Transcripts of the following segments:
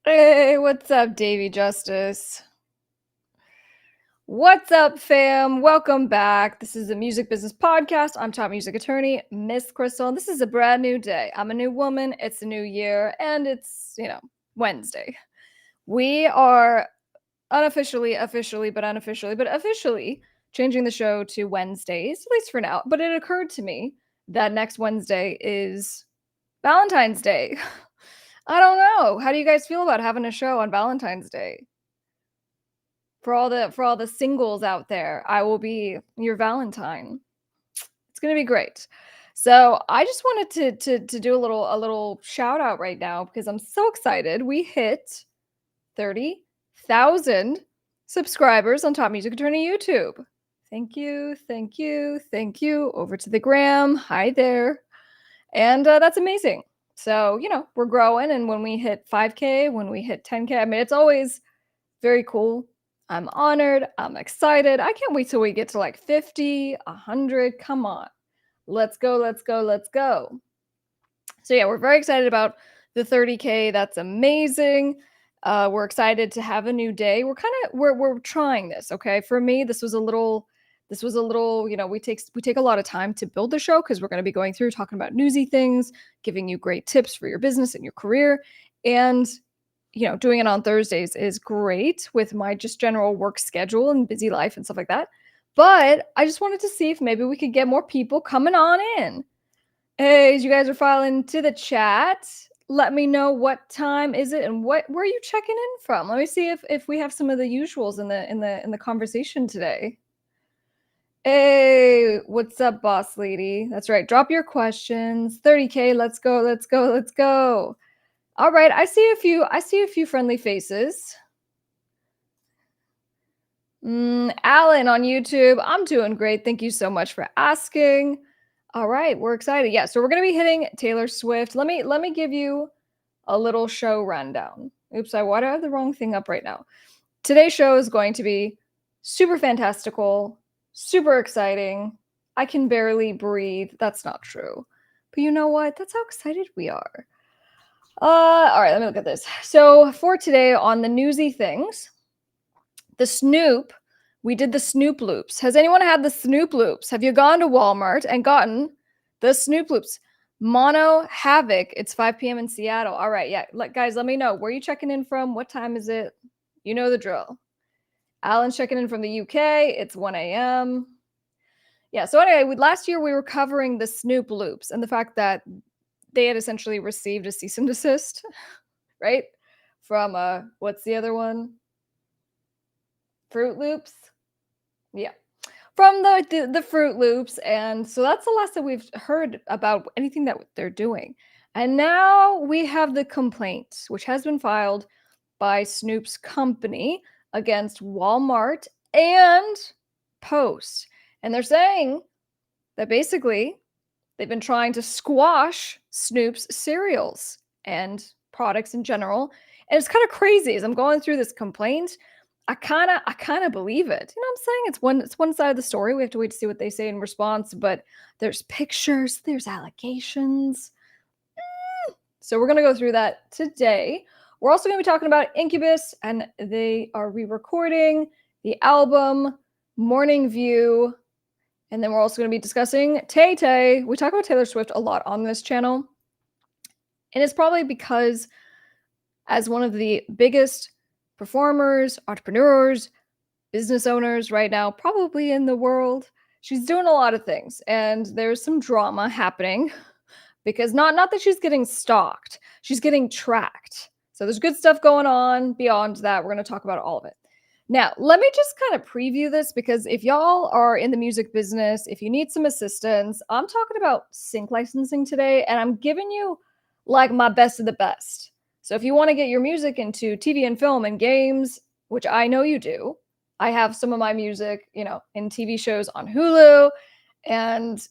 Hey, what's up, Davy Justice? What's up, fam? Welcome back. This is a music business podcast. I'm top music attorney, Miss Krystle, and this is a brand new day. I'm a new woman, it's a new year, and it's, Wednesday. We are officially changing the show to Wednesdays, at least for now. But it occurred to me that next Wednesday is Valentine's Day. I don't know. How do you guys feel about having a show on Valentine's Day? For all the singles out there, I will be your Valentine. It's gonna be great. So I just wanted to do a little shout out right now because I'm so excited. We hit 30,000 subscribers on Top Music Attorney YouTube. Thank you, thank you, thank you. Over to the gram. Hi there. And that's amazing. So, we're growing. And when we hit 5K, when we hit 10K, I mean, it's always very cool. I'm honored. I'm excited. I can't wait till we get to like 50, 100. Come on. Let's go, let's go, let's go. So yeah, we're very excited about the 30K. That's amazing. We're excited to have a new day. We're trying this, okay? For me, this was a little, we take a lot of time to build the show because we're going to be going through talking about newsy things, giving you great tips for your business and your career. And doing it on Thursdays is great with my just general work schedule and busy life and stuff like that. But I just wanted to see if maybe we could get more people coming on in. Hey, as you guys are filing to the chat, let me know what time is it and where are you checking in from. Let me see if we have some of the usuals in the conversation today. Hey, what's up, boss lady? That's right. Drop your questions. 30K. Let's go. Let's go. Let's go. All right, I see a few friendly faces. Alan on YouTube, I'm doing great. Thank you so much for asking. All right, we're excited. Yeah, so we're gonna be hitting Taylor Swift. Let me give you a little show rundown. Oops, why do I have the wrong thing up right now? Today's show is going to be super fantastical, super exciting. I can barely breathe. That's not true. But you know what? That's how excited we are. All right, let me look at this. So for today on the newsy things, we did the Snoop loops. Has anyone had the Snoop loops? Have you gone to Walmart and gotten the Snoop loops? Mono Havoc, it's 5 p.m. in Seattle. All right, yeah, guys, let me know. Where are you checking in from? What time is it? You know the drill. Alan's checking in from the UK. It's 1 a.m. Yeah, so anyway, last year we were covering the Snoop loops and the fact that they had essentially received a cease and desist, right? From what's the other one? Fruit Loops. Yeah, from the Fruit Loops, and so that's the last that we've heard about anything that they're doing. And now we have the complaint, which has been filed by Snoop's company against Walmart and Post, and they're saying that basically they've been trying to squash Snoop's cereals and products in general. And it's kind of crazy as I'm going through this complaint. I kind of believe it. You know what I'm saying? It's one side of the story. We have to wait to see what they say in response, but there's pictures, there's allegations. So we're going to go through that today. We're also going to be talking about Incubus, and they are re-recording the album Morning View. And then we're also going to be discussing Tay-Tay. We talk about Taylor Swift a lot on this channel. And it's probably because as one of the biggest performers, entrepreneurs, business owners right now, probably in the world, she's doing a lot of things. And there's some drama happening because not that she's getting stalked, she's getting tracked. So there's good stuff going on beyond that. We're going to talk about all of it. Now, let me just kind of preview this because if y'all are in the music business, if you need some assistance, I'm talking about sync licensing today, and I'm giving you like my best of the best. So if you want to get your music into TV and film and games, which I know you do, I have some of my music, in TV shows on Hulu and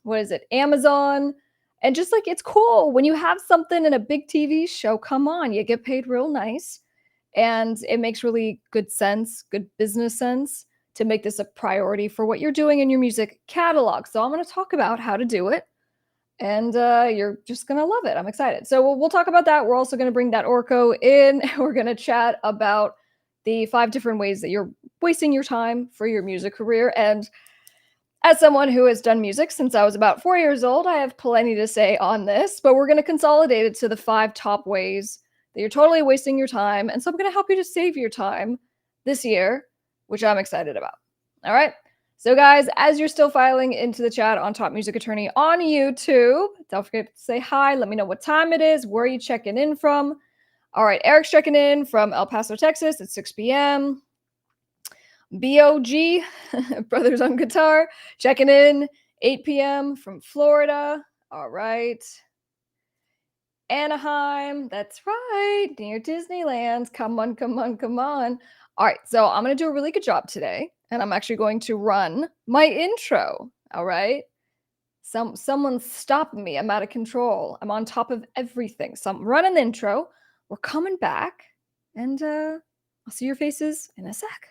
what is it, Amazon. And just like, it's cool when you have something in a big TV show, come on, you get paid real nice. And it makes really good sense, good business sense to make this a priority for what you're doing in your music catalog. So I'm going to talk about how to do it. and you're just gonna love it. I'm excited. So we'll talk about that. We're also gonna bring that Orko in. We're gonna chat about the 5 different ways that you're wasting your time for your music career. And as someone who has done music since I was about 4 years old, I have plenty to say on this, but we're gonna consolidate it to the 5 top ways that you're totally wasting your time. And so I'm gonna help you to save your time this year, which I'm excited about. All right. So, guys, as you're still filing into the chat on Top Music Attorney on YouTube, don't forget to say hi. Let me know what time it is. Where are you checking in from? All right, Eric's checking in from El Paso, Texas at 6 p.m. BOG, Brothers on Guitar, checking in 8 p.m. from Florida. All right. Anaheim, that's right, near Disneyland. Come on, come on, come on. All right, so I'm going to do a really good job today, and I'm actually going to run my intro. All right. Someone's stopping me. I'm out of control. I'm on top of everything. So I'm running the intro. We're coming back, and I'll see your faces in a sec.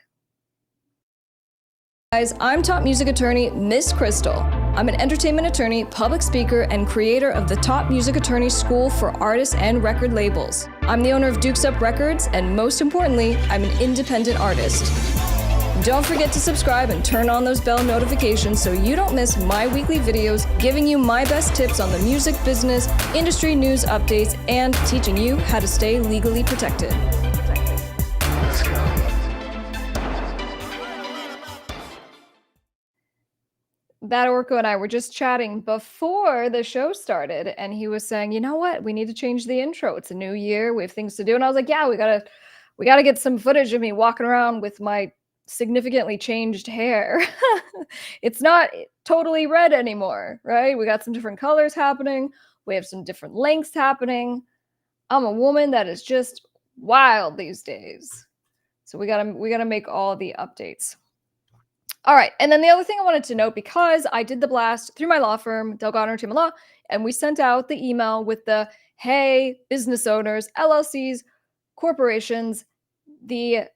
Guys, I'm Top Music Attorney Miss Krystle. I'm an entertainment attorney, public speaker, and creator of the Top Music Attorney School for artists and record labels. I'm the owner of Dukes Up Records, and most importantly, I'm an independent artist. Don't forget to subscribe and turn on those bell notifications so you don't miss my weekly videos giving you my best tips on the music business, industry news updates, and teaching you how to stay legally protected. Let's go. That Orko and I were just chatting before the show started, and he was saying, "You know what? We need to change the intro. It's a new year. We have things to do." And I was like, "Yeah, we gotta get some footage of me walking around with my significantly changed hair. It's not totally red anymore, right? We got some different colors happening. We have some different lengths happening. I'm a woman that is just wild these days. So we gotta make all the updates." All right. And then the other thing I wanted to note, because I did the blast through my law firm, Delgado Entertainment Law, and we sent out the email with the, hey, business owners, LLCs, corporations, the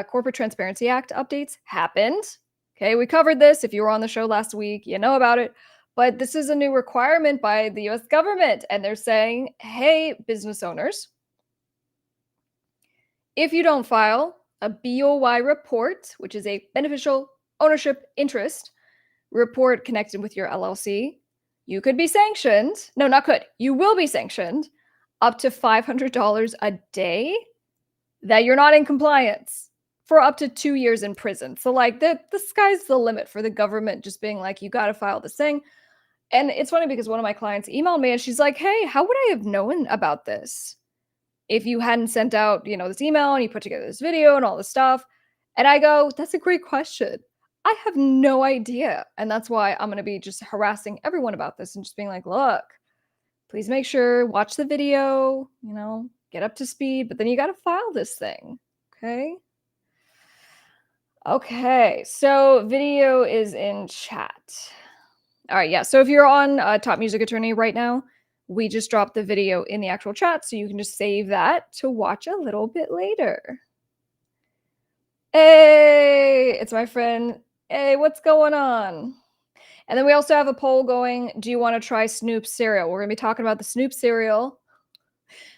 Corporate Transparency Act updates happened. Okay, we covered this. If you were on the show last week, you know about it. But this is a new requirement by the US government. And they're saying, hey, business owners, if you don't file a BOY report, which is a beneficial ownership interest report connected with your LLC, you could be sanctioned. No, not could. You will be sanctioned up to $500 a day that you're not in compliance for up to 2 years in prison. So like the sky's the limit for the government just being like, you got to file this thing. And it's funny because one of my clients emailed me and she's like, hey, how would I have known about this if you hadn't sent out, this email and you put together this video and all this stuff? And I go, that's a great question. I have no idea. And that's why I'm going to be just harassing everyone about this and just being like, look, please make sure, watch the video, get up to speed, but then you got to file this thing. Okay. Okay. So video is in chat. All right. Yeah. So if you're on Top Music Attorney right now, we just dropped the video in the actual chat. So you can just save that to watch a little bit later. Hey, it's my friend. Hey, what's going on? And then we also have a poll going. Do you want to try Snoop cereal? We're going to be talking about the Snoop cereal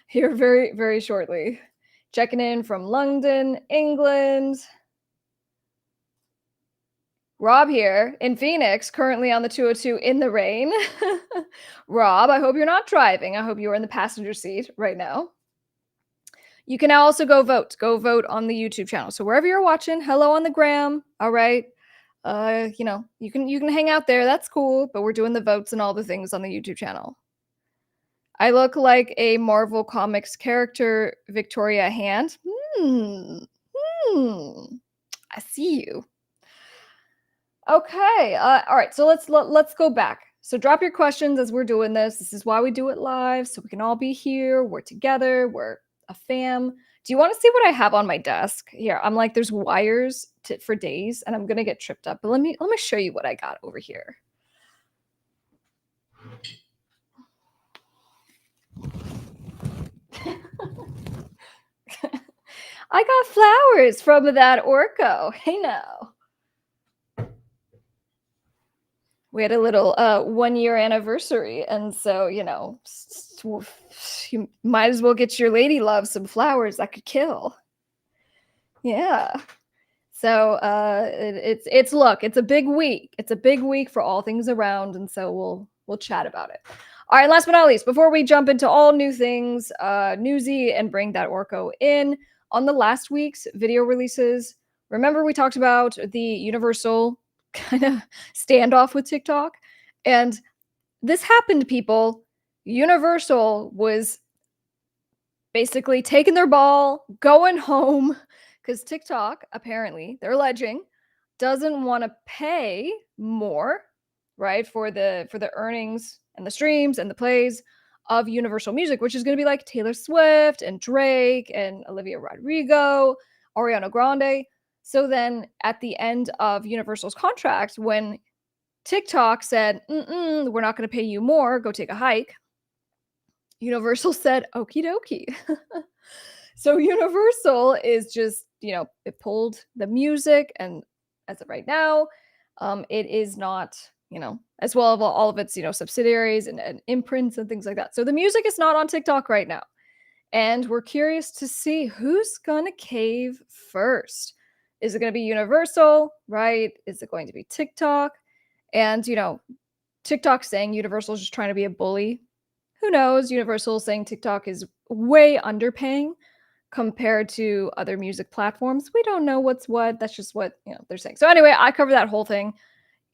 here very, very shortly. Checking in from London, England. Rob here in Phoenix, currently on the 202 in the rain. Rob, I hope you're not driving. I hope you're in the passenger seat right now. You can now also go vote. Go vote on the YouTube channel. So wherever you're watching, hello on the gram. All right. You can hang out there. That's cool. But we're doing the votes and all the things on the YouTube channel. I look like a Marvel Comics character, Victoria Hand. I see you. Okay. All right. So let's go back. So drop your questions as we're doing this. This is why we do it live, so we can all be here. We're together. We're a fam. Do you want to see what I have on my desk? Here, I'm like, there's wires for days, and I'm gonna get tripped up. But let me show you what I got over here. I got flowers from that Orko. Hey now. We had a little 1 year anniversary, and so you might as well get your lady love some flowers that could kill. Yeah. So it's look, it's a big week. It's a big week for all things around, and so we'll chat about it. All right, last but not least, before we jump into all new things, newsy, and bring that Orko in on the last week's video releases. Remember, we talked about the Universal kind of standoff with TikTok, and this happened, people. Universal was basically taking their ball, going home, because TikTok, apparently, they're alleging, doesn't want to pay more, right, for the earnings and the streams and the plays of Universal Music, which is going to be like Taylor Swift and Drake and Olivia Rodrigo, Ariana Grande. So then at the end of Universal's contract, when TikTok said, we're not going to pay you more, go take a hike, Universal said, okie dokie. So Universal is just, it pulled the music, and as of right now, it is not, as well as all of its, subsidiaries and imprints and things like that. So the music is not on TikTok right now. And we're curious to see who's going to cave first. Is it going to be Universal, right? Is it going to be TikTok? And, TikTok saying Universal is just trying to be a bully. Who knows? Universal saying TikTok is way underpaying compared to other music platforms. We don't know what's what. That's just what they're saying. So anyway, I covered that whole thing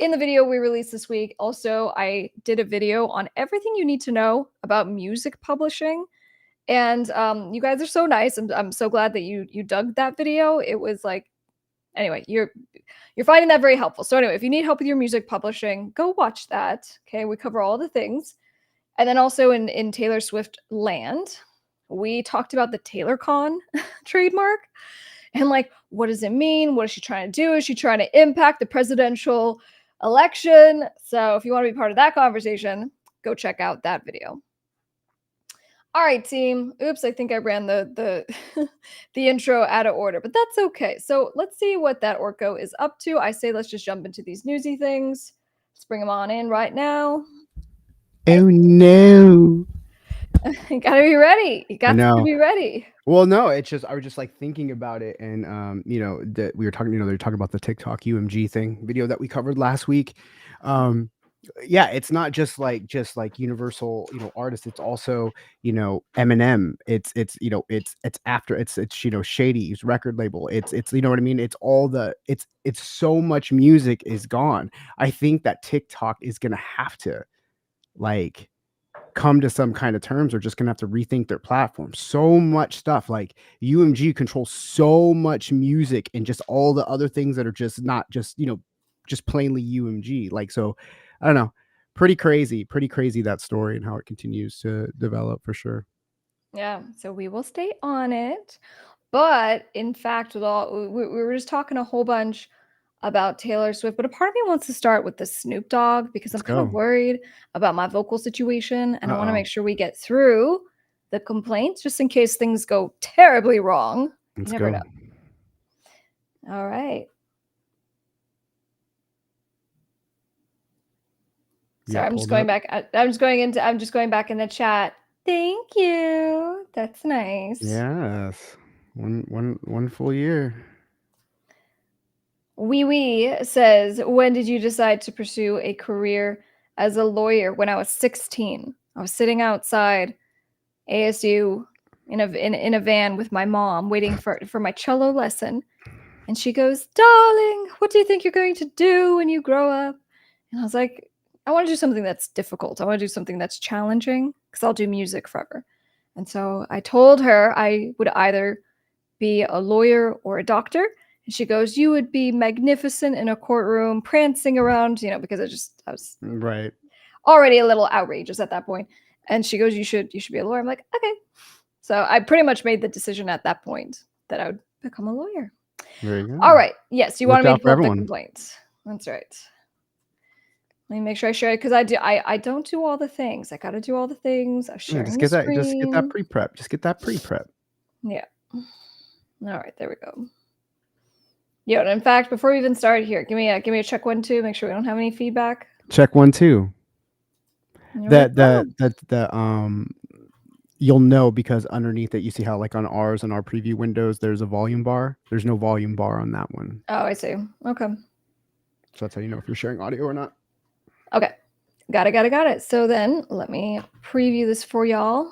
in the video we released this week. Also, I did a video on everything you need to know about music publishing. And you guys are so nice. I'm so glad that you dug that video. It was like, anyway, you're finding that very helpful. So anyway, if you need help with your music publishing, go watch that. Okay, we cover all the things. And then also in Taylor Swift land, we talked about the TaylorCon trademark and like, what does it mean? What is she trying to do? Is she trying to impact the presidential election? So if you want to be part of that conversation, go check out that video. All right, team. Oops, I think I ran the the intro out of order, but that's okay. So let's see what that Orko is up to. I say let's just jump into these newsy things. Let's bring them on in right now. Oh no. You gotta be ready. You got to be ready. Well, no, it's just I was just like thinking about it, and that we were talking, they're talking about the TikTok UMG thing video that we covered last week. Yeah, it's not just like Universal, artists. It's also, Eminem. It's after it's Shady's record label. It's you know what I mean. It's all it's so much music is gone. I think that TikTok is gonna have to like come to some kind of terms, or just gonna have to rethink their platform. So much stuff, like UMG controls so much music and just all the other things that are just not just just plainly UMG. Like, so I don't know, pretty crazy that story and how it continues to develop, for sure. Yeah, so we will stay on it. But in fact, we were just talking a whole bunch about Taylor Swift, but a part of me wants to start with the Snoop Dogg because I'm kind of worried about my vocal situation, and I want to make sure we get through the complaints just in case things go terribly wrong. You never know. All right. Sorry, I'm just going back. I'm just going back in the chat. Thank you. That's nice. Yes. One full year. Wee says, when did you decide to pursue a career as a lawyer? When I was 16. I was sitting outside ASU in a van with my mom waiting for my cello lesson. And she goes, darling, what do you think you're going to do when you grow up? And I was like, I want to do something that's difficult. I want to do something that's challenging because I'll do music forever. And so I told her I would either be a lawyer or a doctor. And she goes, you would be magnificent in a courtroom, prancing around, because I was right already a little outrageous at that point. And she goes, you should be a lawyer. I'm like, okay. So I pretty much made the decision at that point that I would become a lawyer. Very good. All right. Yes, you wanted me to pull up the complaints. That's right. Let me make sure I share it because I don't do all the things. I got to do all the things. I'm sharing just get that pre-prep. Just get that pre-prep. Yeah. All right, there we go. Yeah, and in fact, before we even start here, give me a check 1, 2, make sure we don't have any feedback. Check 1, 2. You're like, oh, The you'll know because underneath it, you see how like on ours and our preview windows, there's a volume bar. There's no volume bar on that one. oh, I see. Okay. So that's how you know if you're sharing audio or not. Okay. Got it. So then let me preview this for y'all.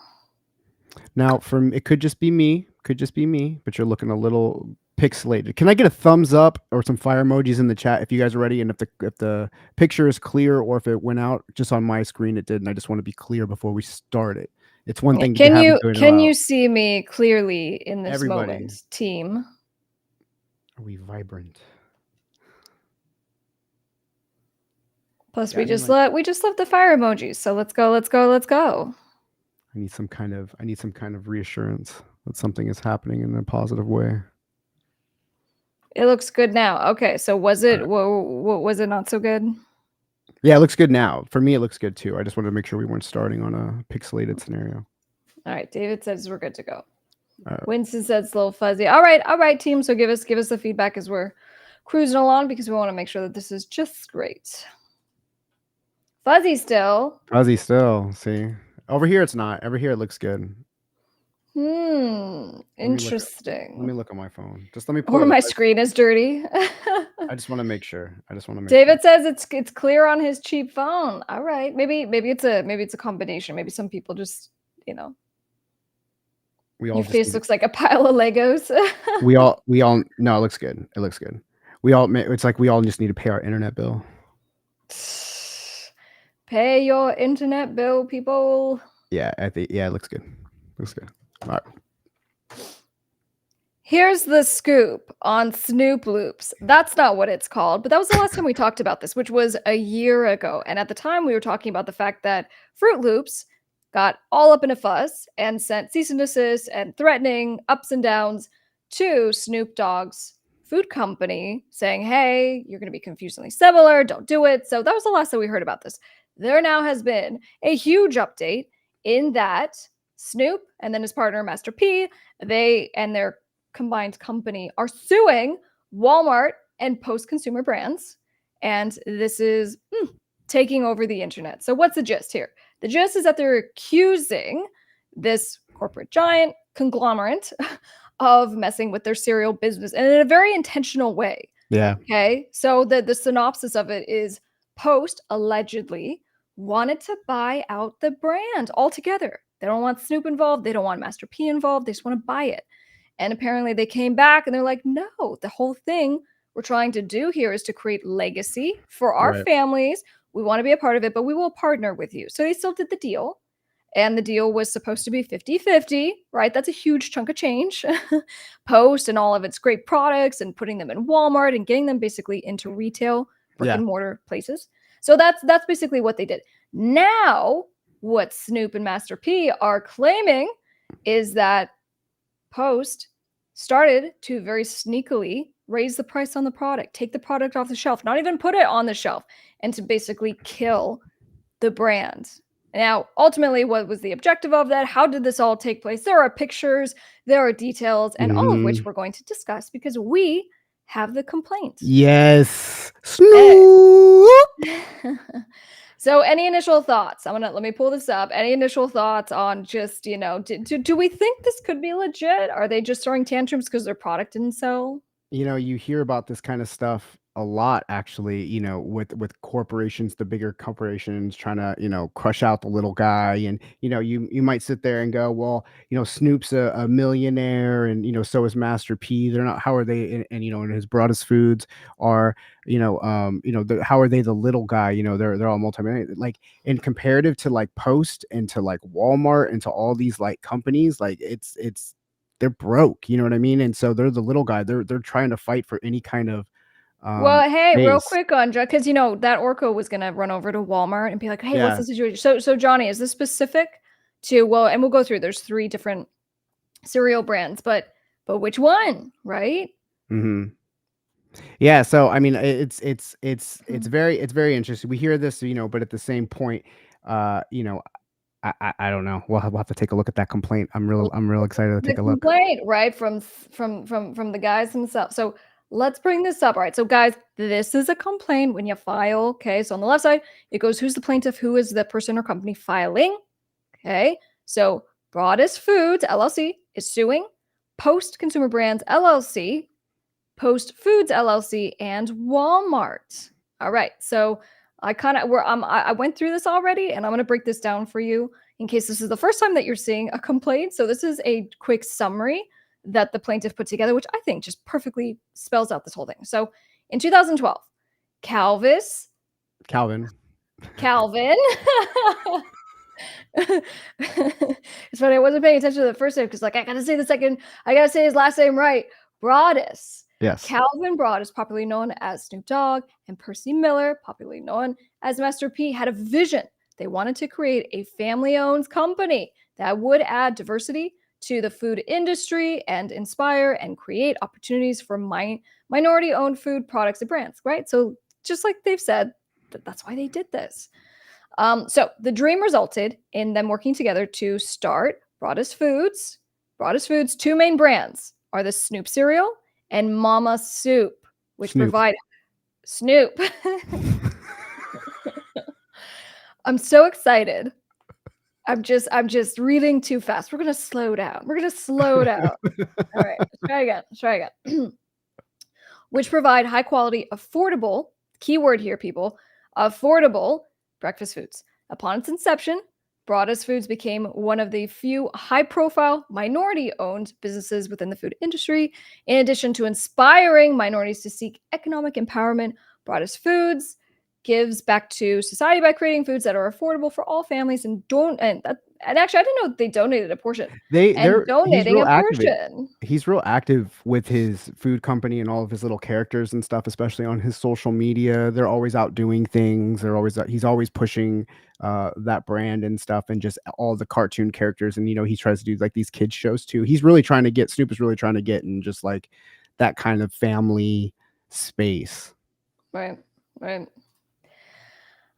Now, it could just be me, but you're looking a little pixelated. Can I get a thumbs up or some fire emojis in the chat if you guys are ready? And if the picture is clear or if it went out just on my screen, it did, and I just want to be clear before we start it. It's one thing to have it going Can out. you see me clearly in this Everybody. moment, team? Are we vibrant? Plus, Yeah, we just left the fire emojis. So let's go. I need some kind of reassurance that something is happening in a positive way. It looks good now. Okay, so was it was it not so good? Yeah, it looks good now. For me, it looks good too. I just wanted to make sure we weren't starting on a pixelated scenario. All right, David says we're good to go. Winston says it's a little fuzzy. All right, team. So give us the feedback as we're cruising along because we want to make sure that this is just great. Fuzzy still. See, over here it's not. Over here it looks good. Interesting. Let me look on my phone. Just let me pull Or my screen is dirty. I just want to make sure. David says it's clear on his cheap phone. All right, maybe it's a combination. Maybe some people just your face looks like a pile of Legos. we all no, it looks good. It's like we all just need to pay our internet bill. Pay your internet bill, people. Yeah, it looks good. All right. Here's the scoop on Snoop Loops. That's not what it's called, but that was the last time we talked about this, which was a year ago. And at the time, we were talking about the fact that Fruit Loops got all up in a fuss and sent cease and desist and threatening ups and downs to Snoop Dogg's food company saying, hey, you're going to be confusingly similar. Don't do it. So that was the last that we heard about this. There now has been a huge update in that Snoop and then his partner, Master P, they and their combined company are suing Walmart and post-consumer brands. And this is taking over the internet. So what's the gist here? The gist is that they're accusing this corporate giant conglomerate of messing with their cereal business and in a very intentional way. Yeah. Okay. So the synopsis of it is Post allegedly wanted to buy out the brand altogether. They don't want Snoop involved. They don't want Master P involved. They just want to buy it. And apparently they came back and they're like, no, the whole thing we're trying to do here is to create legacy for our families. We want to be a part of it, but we will partner with you. So they still did the deal. And the deal was supposed to be 50-50, right? That's a huge chunk of change. Post and all of its great products and putting them in Walmart and getting them basically into retail, brick and mortar places. So that's basically what they did. Now, what Snoop and Master P are claiming is that Post started to very sneakily raise the price on the product, take the product off the shelf, not even put it on the shelf, and to basically kill the brand. Now, ultimately, what was the objective of that? How did this all take place? There are pictures, there are details, and all of which we're going to discuss because we have the complaint. Yes. Snoop. So any initial thoughts? Let me pull this up. Any initial thoughts on just, do we think this could be legit? Are they just throwing tantrums because their product didn't sell? You hear about this kind of stuff a lot, actually, with corporations, the bigger corporations trying to, crush out the little guy. And, you might sit there and go, well, Snoop's a millionaire and, so is Master P. They're not, how are they? And his broadest foods are, how are they the little guy? They're all multi-millionaire. Like in comparative to like Post and to like Walmart and to all these like companies, like it's, they're broke, you know what I mean? And so they're the little guy. They're trying to fight for any kind of well, hey, base. real quick, Anja, because that Orko was gonna run over to Walmart and be like, "Hey, what's the situation?" So Johnny, is this specific to and we'll go through. There's 3 different cereal brands, but which one, right? Mm-hmm. Yeah. So I mean, it's very interesting. We hear this, but at the same point, I don't know. We'll have to take a look at that complaint. I'm real excited to take a look. Complaint, right, from the guys themselves. So Let's bring this up. All right. So, guys, this is a complaint when you file. Okay. So, on the left side, it goes who's the plaintiff, who is the person or company filing. Okay. So, Broadest Foods LLC is suing Post Consumer Brands LLC, Post Foods LLC, and Walmart. All right. So, I went through this already, and I'm going to break this down for you in case this is the first time that you're seeing a complaint. So, this is a quick summary that the plaintiff put together, which I think just perfectly spells out this whole thing. So, in 2012, Calvin. Calvin. It's funny, I wasn't paying attention to the first name because, like, I gotta say his last name right. Broadus. Yes. Calvin Broadus, popularly known as Snoop Dogg, and Percy Miller, popularly known as Master P, had a vision. They wanted to create a family-owned company that would add diversity to the food industry and inspire and create opportunities for minority-owned food products and brands, right? So just like they've said, that's why they did this. So the dream resulted in them working together to start Broadest Foods. Broadest Foods' two main brands are the Snoop cereal and Mama Soup, which provide Snoop. I'm so excited. I'm just reading too fast. We're gonna slow down. All right, let's try again. Which provide high quality, affordable, keyword here, people, affordable breakfast foods. Upon its inception, Broadest Foods became one of the few high profile, minority owned businesses within the food industry. In addition to inspiring minorities to seek economic empowerment, Broadest Foods gives back to society by creating foods that are affordable for all families and actually I didn't know they donated a portion. Donating a portion. He's real active with his food company and all of his little characters and stuff, especially on his social media. They're always out doing things. He's always pushing that brand and stuff, and just all the cartoon characters. And he tries to do like these kids shows too. Snoop is really trying to get in just like that kind of family space. Right.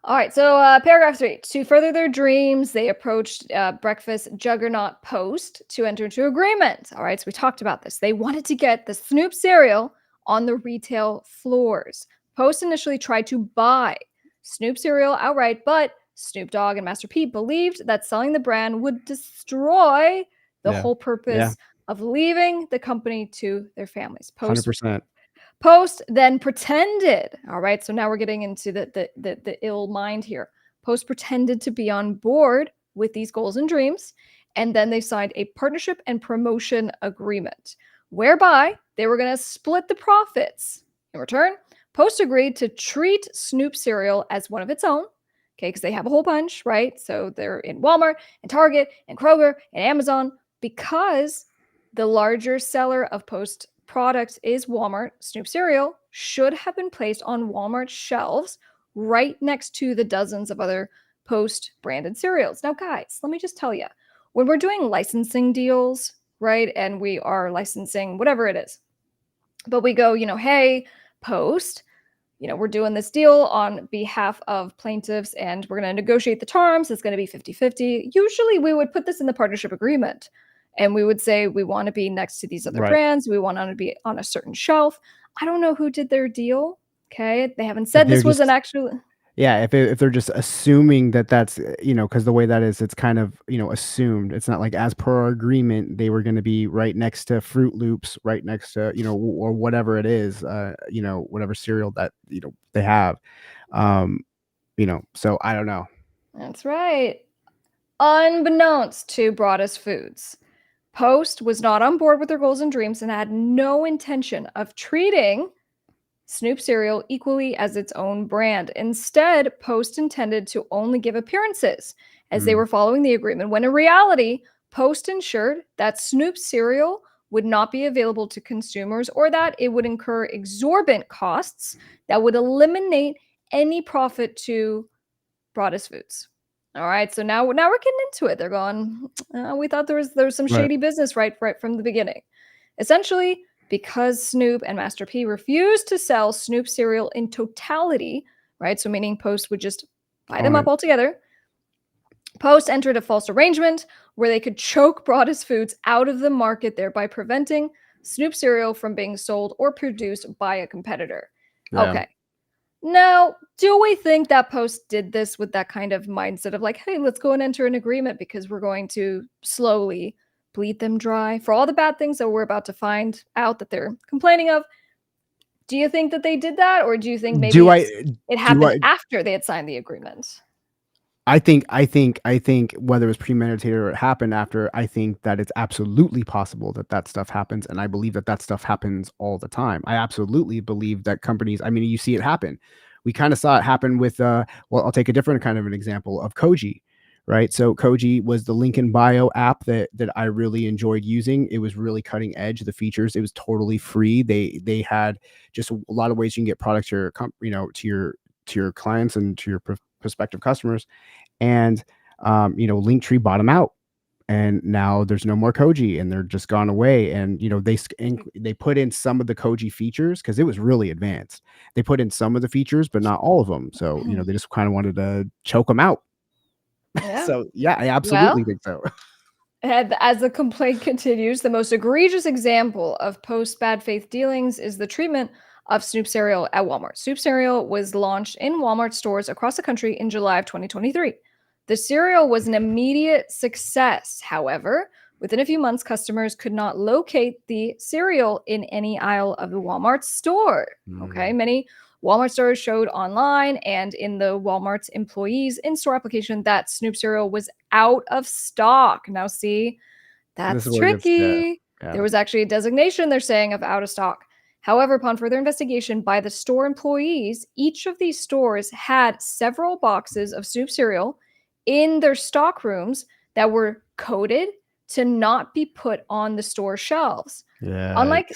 All right, so paragraph 3. To further their dreams, they approached breakfast juggernaut Post to enter into agreement. All right, so we talked about this. They wanted to get the Snoop cereal on the retail floors. Post initially tried to buy Snoop cereal outright, but Snoop Dogg and Master P believed that selling the brand would destroy the whole purpose of leaving the company to their families. 100%. Post then pretended. All right, so now we're getting into the ill mind here. Post pretended to be on board with these goals and dreams, and then they signed a partnership and promotion agreement whereby they were going to split the profits. In return, Post agreed to treat Snoop cereal as one of its own, okay, because they have a whole bunch, right? So they're in Walmart and Target and Kroger and Amazon, because the larger seller of Post product is Walmart. Snoop cereal should have been placed on Walmart shelves right next to the dozens of other Post branded cereals. Now, guys, let me just tell you, when we're doing licensing deals, right, and we are licensing whatever it is, but we go, hey, Post, we're doing this deal on behalf of plaintiffs and we're going to negotiate the terms. It's going to be 50-50. Usually we would put this in the partnership agreement. And we would say we want to be next to these other brands. We want to be on a certain shelf. I don't know who did their deal. Okay. They haven't said this was an actual. Yeah. If they're just assuming that that's, because the way that is, it's kind of, assumed. It's not like as per our agreement, they were going to be right next to Fruit Loops, right next to, or whatever it is, whatever cereal that, they have. So I don't know. That's right. Unbeknownst to Broadest Foods, Post was not on board with their goals and dreams and had no intention of treating Snoop cereal equally as its own brand. Instead, Post intended to only give appearances as they were following the agreement, when in reality, Post ensured that Snoop cereal would not be available to consumers, or that it would incur exorbitant costs that would eliminate any profit to Broadest Foods. All right, so now we're getting into it. They're going, we thought there was some shady business right from the beginning. Essentially, because Snoop and Master P refused to sell Snoop cereal in totality, right? So meaning Post would just buy them up altogether. Post entered a false arrangement where they could choke Broadest Foods out of the market, thereby preventing Snoop cereal from being sold or produced by a competitor. Yeah. Okay. Now, do we think that Post did this with that kind of mindset of like, hey, let's go and enter an agreement because we're going to slowly bleed them dry for all the bad things that we're about to find out that they're complaining of? Do you think that they did that, or do you think maybe Do I it do happened I after they had signed the agreement? I think whether it was premeditated or it happened after, I think that it's absolutely possible that that stuff happens, and I believe that that stuff happens all the time. I absolutely believe that companies, I mean, you see it happen. We kind of saw it happen with, well, I'll take a different kind of an example of Koji, right? So Koji was the link in bio app that I really enjoyed using. It was really cutting edge. The features, it was totally free. They had just a lot of ways you can get products to your, to your clients and to your prospective customers, and Linktree bought them out, and now there's no more Koji, and they're just gone away. And they put in some of the Koji features because it was really advanced. They put in some of the features, but not all of them. So they just kind of wanted to choke them out. Yeah. So yeah, I Well, absolutely think so. and as the complaint continues, the most egregious example of post bad faith dealings is the treatment of Snoop cereal at Walmart. Snoop cereal was launched in Walmart stores across the country in July of 2023. The cereal was an immediate success. However, within a few months, customers could not locate the cereal in any aisle of the Walmart store. Okay, Mm. many Walmart stores showed online and in the Walmart's employees in store application that Snoop cereal was out of stock. Now, see, This is that's where it gets, yeah, tricky. yeah, There was actually a designation they're saying of out of stock. However, upon further investigation by the store employees, each of these stores had several boxes of Snoop cereal in their stock rooms that were coded to not be put on the store shelves. yeah. Unlike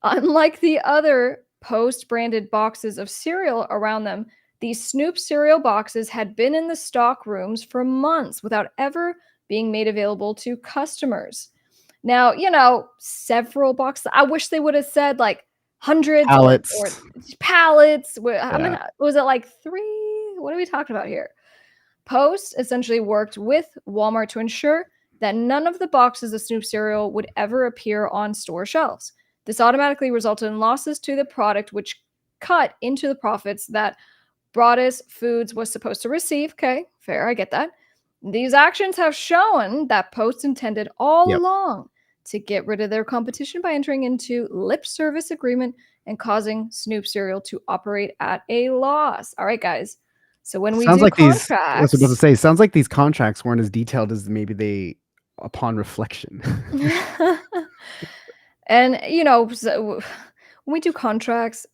Unlike the other Post branded boxes of cereal around them, these Snoop cereal boxes had been in the stock rooms for months without ever being made available to customers. Now, several boxes. I wish they would have said like hundreds or Pallets. pallets. How many Yeah, was it, like 3? What are we talking about here? Post essentially worked with Walmart to ensure that none of the boxes of Snoop cereal would ever appear on store shelves. This automatically resulted in losses to the product, which cut into the profits that Broadus Foods was supposed to receive. Okay, fair, I get that. These actions have shown that Post intended all yep. along to get rid of their competition by entering into lip service agreement and causing Snoop cereal to operate at a loss. All right, guys. So when we Sounds do like these I was about to contracts, say, sounds like these contracts weren't as detailed as maybe they upon reflection. and so when we do contracts,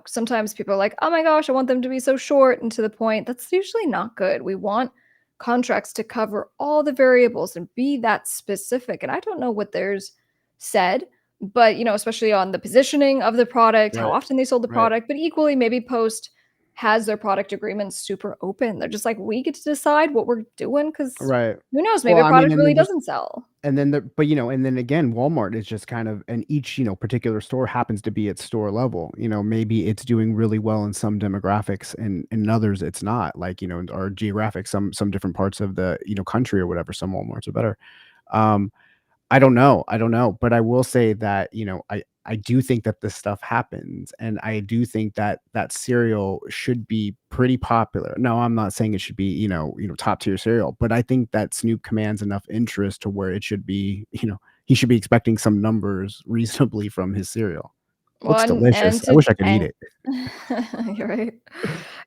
sometimes people are like, "Oh my gosh, I want them to be so short and to the point." That's usually not good. We want contracts to cover all the variables and be that specific. And I don't know what theirs said, but especially on the positioning of the product, how Right, often they sold the right, product, but equally maybe Post has their product agreements super open. They're just like, we get to decide what we're doing because right. who knows, maybe Well, a I mean, product and really then just doesn't sell. and then the but, and then again, Walmart is just kind of, and each, particular store happens to be at store level. Maybe it's doing really well in some demographics, and in others it's not, like, or geographic, some different parts of the, country or whatever, some Walmarts are better. Um, I don't know, but I will say that, I do think that this stuff happens, and I do think that that cereal should be pretty popular. No, I'm not saying it should be, top tier cereal, but I think that Snoop commands enough interest to where it should be, he should be expecting some numbers reasonably from his cereal. Looks One and delicious. I to wish I could eat and it. you're right.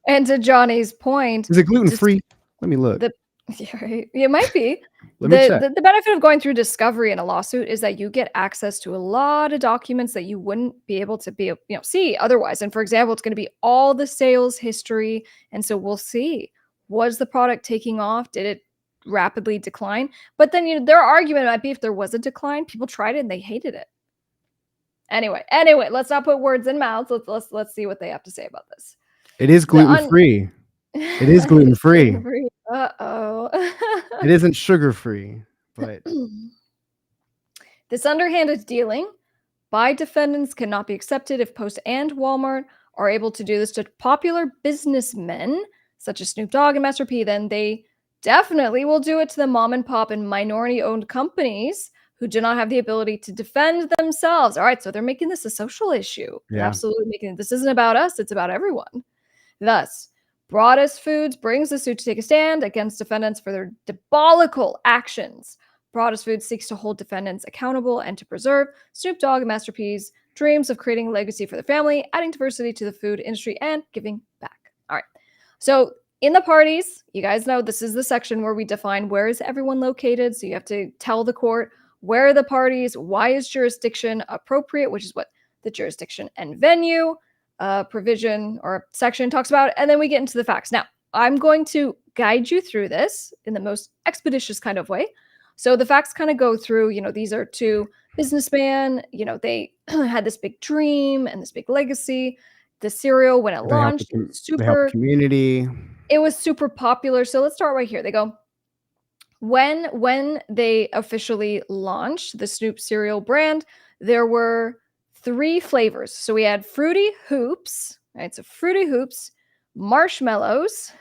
And to Johnny's point, Is it gluten just free? Let me look. the yeah, right. It might be. Let me check. The benefit of going through discovery in a lawsuit is that you get access to a lot of documents that you wouldn't be able to see otherwise. And for example, it's going to be all the sales history, and so we'll see, was the product taking off? Did it rapidly decline? But then their argument might be if there was a decline, people tried it and they hated it. Anyway, let's not put words in mouths. Let's see what they have to say about this. It is The gluten free. It is gluten It's free. gluten-free. It isn't sugar free, but This underhanded dealing by defendants cannot be accepted if Post and Walmart are able to do this to popular businessmen such as Snoop Dogg and Master P, then they definitely will do it to the mom and pop and minority owned companies who do not have the ability to defend themselves. All right, so they're making this a social issue. They're Yeah. absolutely making it. This isn't about us, it's about everyone. Thus, Broadus Foods brings the suit to take a stand against defendants for their diabolical actions. Broadus Foods seeks to hold defendants accountable and to preserve Snoop Dogg and Master P's dreams of creating a legacy for the family, adding diversity to the food industry, and giving back. All right. So, in the parties, you guys know this is the section where we define where is everyone located. So, you have to tell the court where are the parties, why is jurisdiction appropriate, which is what the jurisdiction and venue provision or section talks about, and then we get into the facts. Now, I'm going to guide you through this in the most expeditious kind of way. So the facts kind of go through, these are two businessmen, they had this big dream and this big legacy. The cereal, when it launched, They help the community. It was super popular. So let's start right here. They go, when they officially launched the Snoop cereal brand, there were 3 flavors. So we had Fruity Hoops, right? So Fruity Hoops, marshmallows.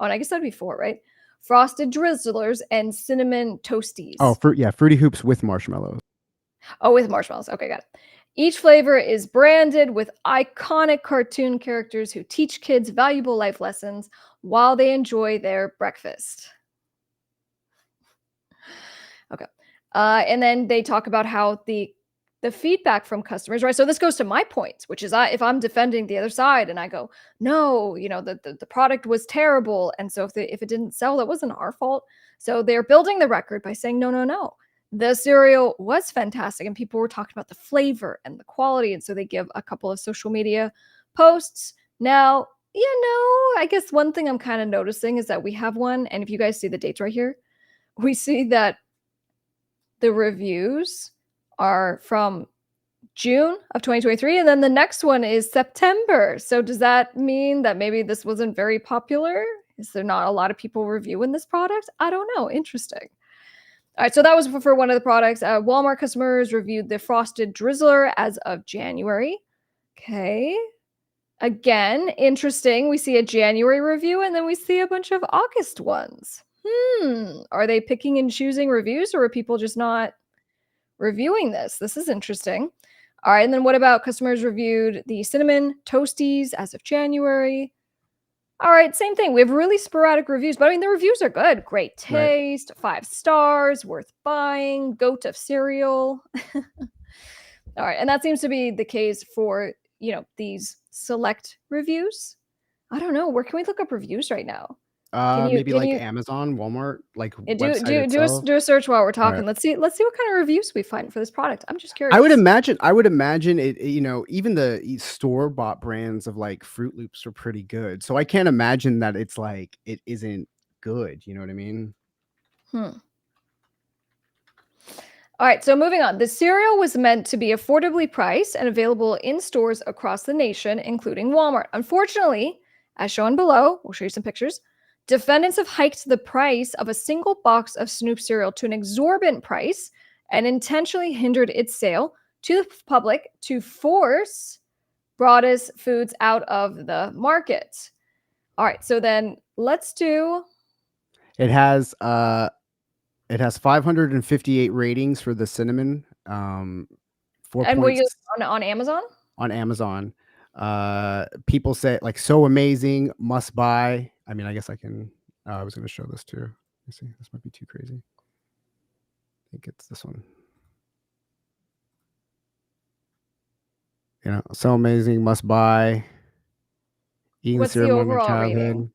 Oh, and I guess that'd be 4, right? Frosted Drizzlers and cinnamon toasties. Oh, Fruity Hoops with marshmallows. Oh, with marshmallows. Okay, got it. Each flavor is branded with iconic cartoon characters who teach kids valuable life lessons while they enjoy their breakfast. Okay. And then they talk about how the feedback from customers, right? So this goes to my point, which is if I'm defending the other side and I go, no, the product was terrible. And so if it didn't sell, that wasn't our fault. So they're building the record by saying, no. The cereal was fantastic. And people were talking about the flavor and the quality. And so they give a couple of social media posts. Now, I guess one thing I'm kind of noticing is that we have one. And if you guys see the dates right here, we see that the reviews are from June of 2023, and then the next one is September. So does that mean that maybe this wasn't very popular? Is there not a lot of people reviewing this product? I don't know. Interesting. All right, so that was for one of the products. Walmart customers reviewed the Frosted Drizzler as of January. Okay. Again, interesting. We see a January review, and then we see a bunch of August ones. Are they picking and choosing reviews, or are people just not reviewing this? This is interesting. All right, and then what about customers reviewed the cinnamon toasties as of January? All right, same thing. We have really sporadic reviews, but I mean, the reviews are good. Great taste, 5 stars, worth buying, goat of cereal. All right, and that seems to be the case for, these select reviews. I don't know. Where can we look up reviews right now? Maybe like Amazon, Walmart, like website itself. Do a search while we're talking. Right. Let's see what kind of reviews we find for this product. I'm just curious. I would imagine it, even the store-bought brands of like Fruit Loops are pretty good. So I can't imagine that it's like it isn't good. You know what I mean? All right, so moving on. The cereal was meant to be affordably priced and available in stores across the nation, including Walmart. Unfortunately, as shown below, we'll show you some pictures. Defendants have hiked the price of a single box of Snoop cereal to an exorbitant price and intentionally hindered its sale to the public to force Broadus Foods out of the market. All right, so then let's do. It has 558 ratings for the cinnamon. 4 And will you points on Amazon? On Amazon. People say like so amazing, must buy. I mean, I guess I can. I was going to show this too. Let me see. This might be too crazy. I think it's this one. So amazing, must buy. Eating What's the cereal in my overall childhood. rating?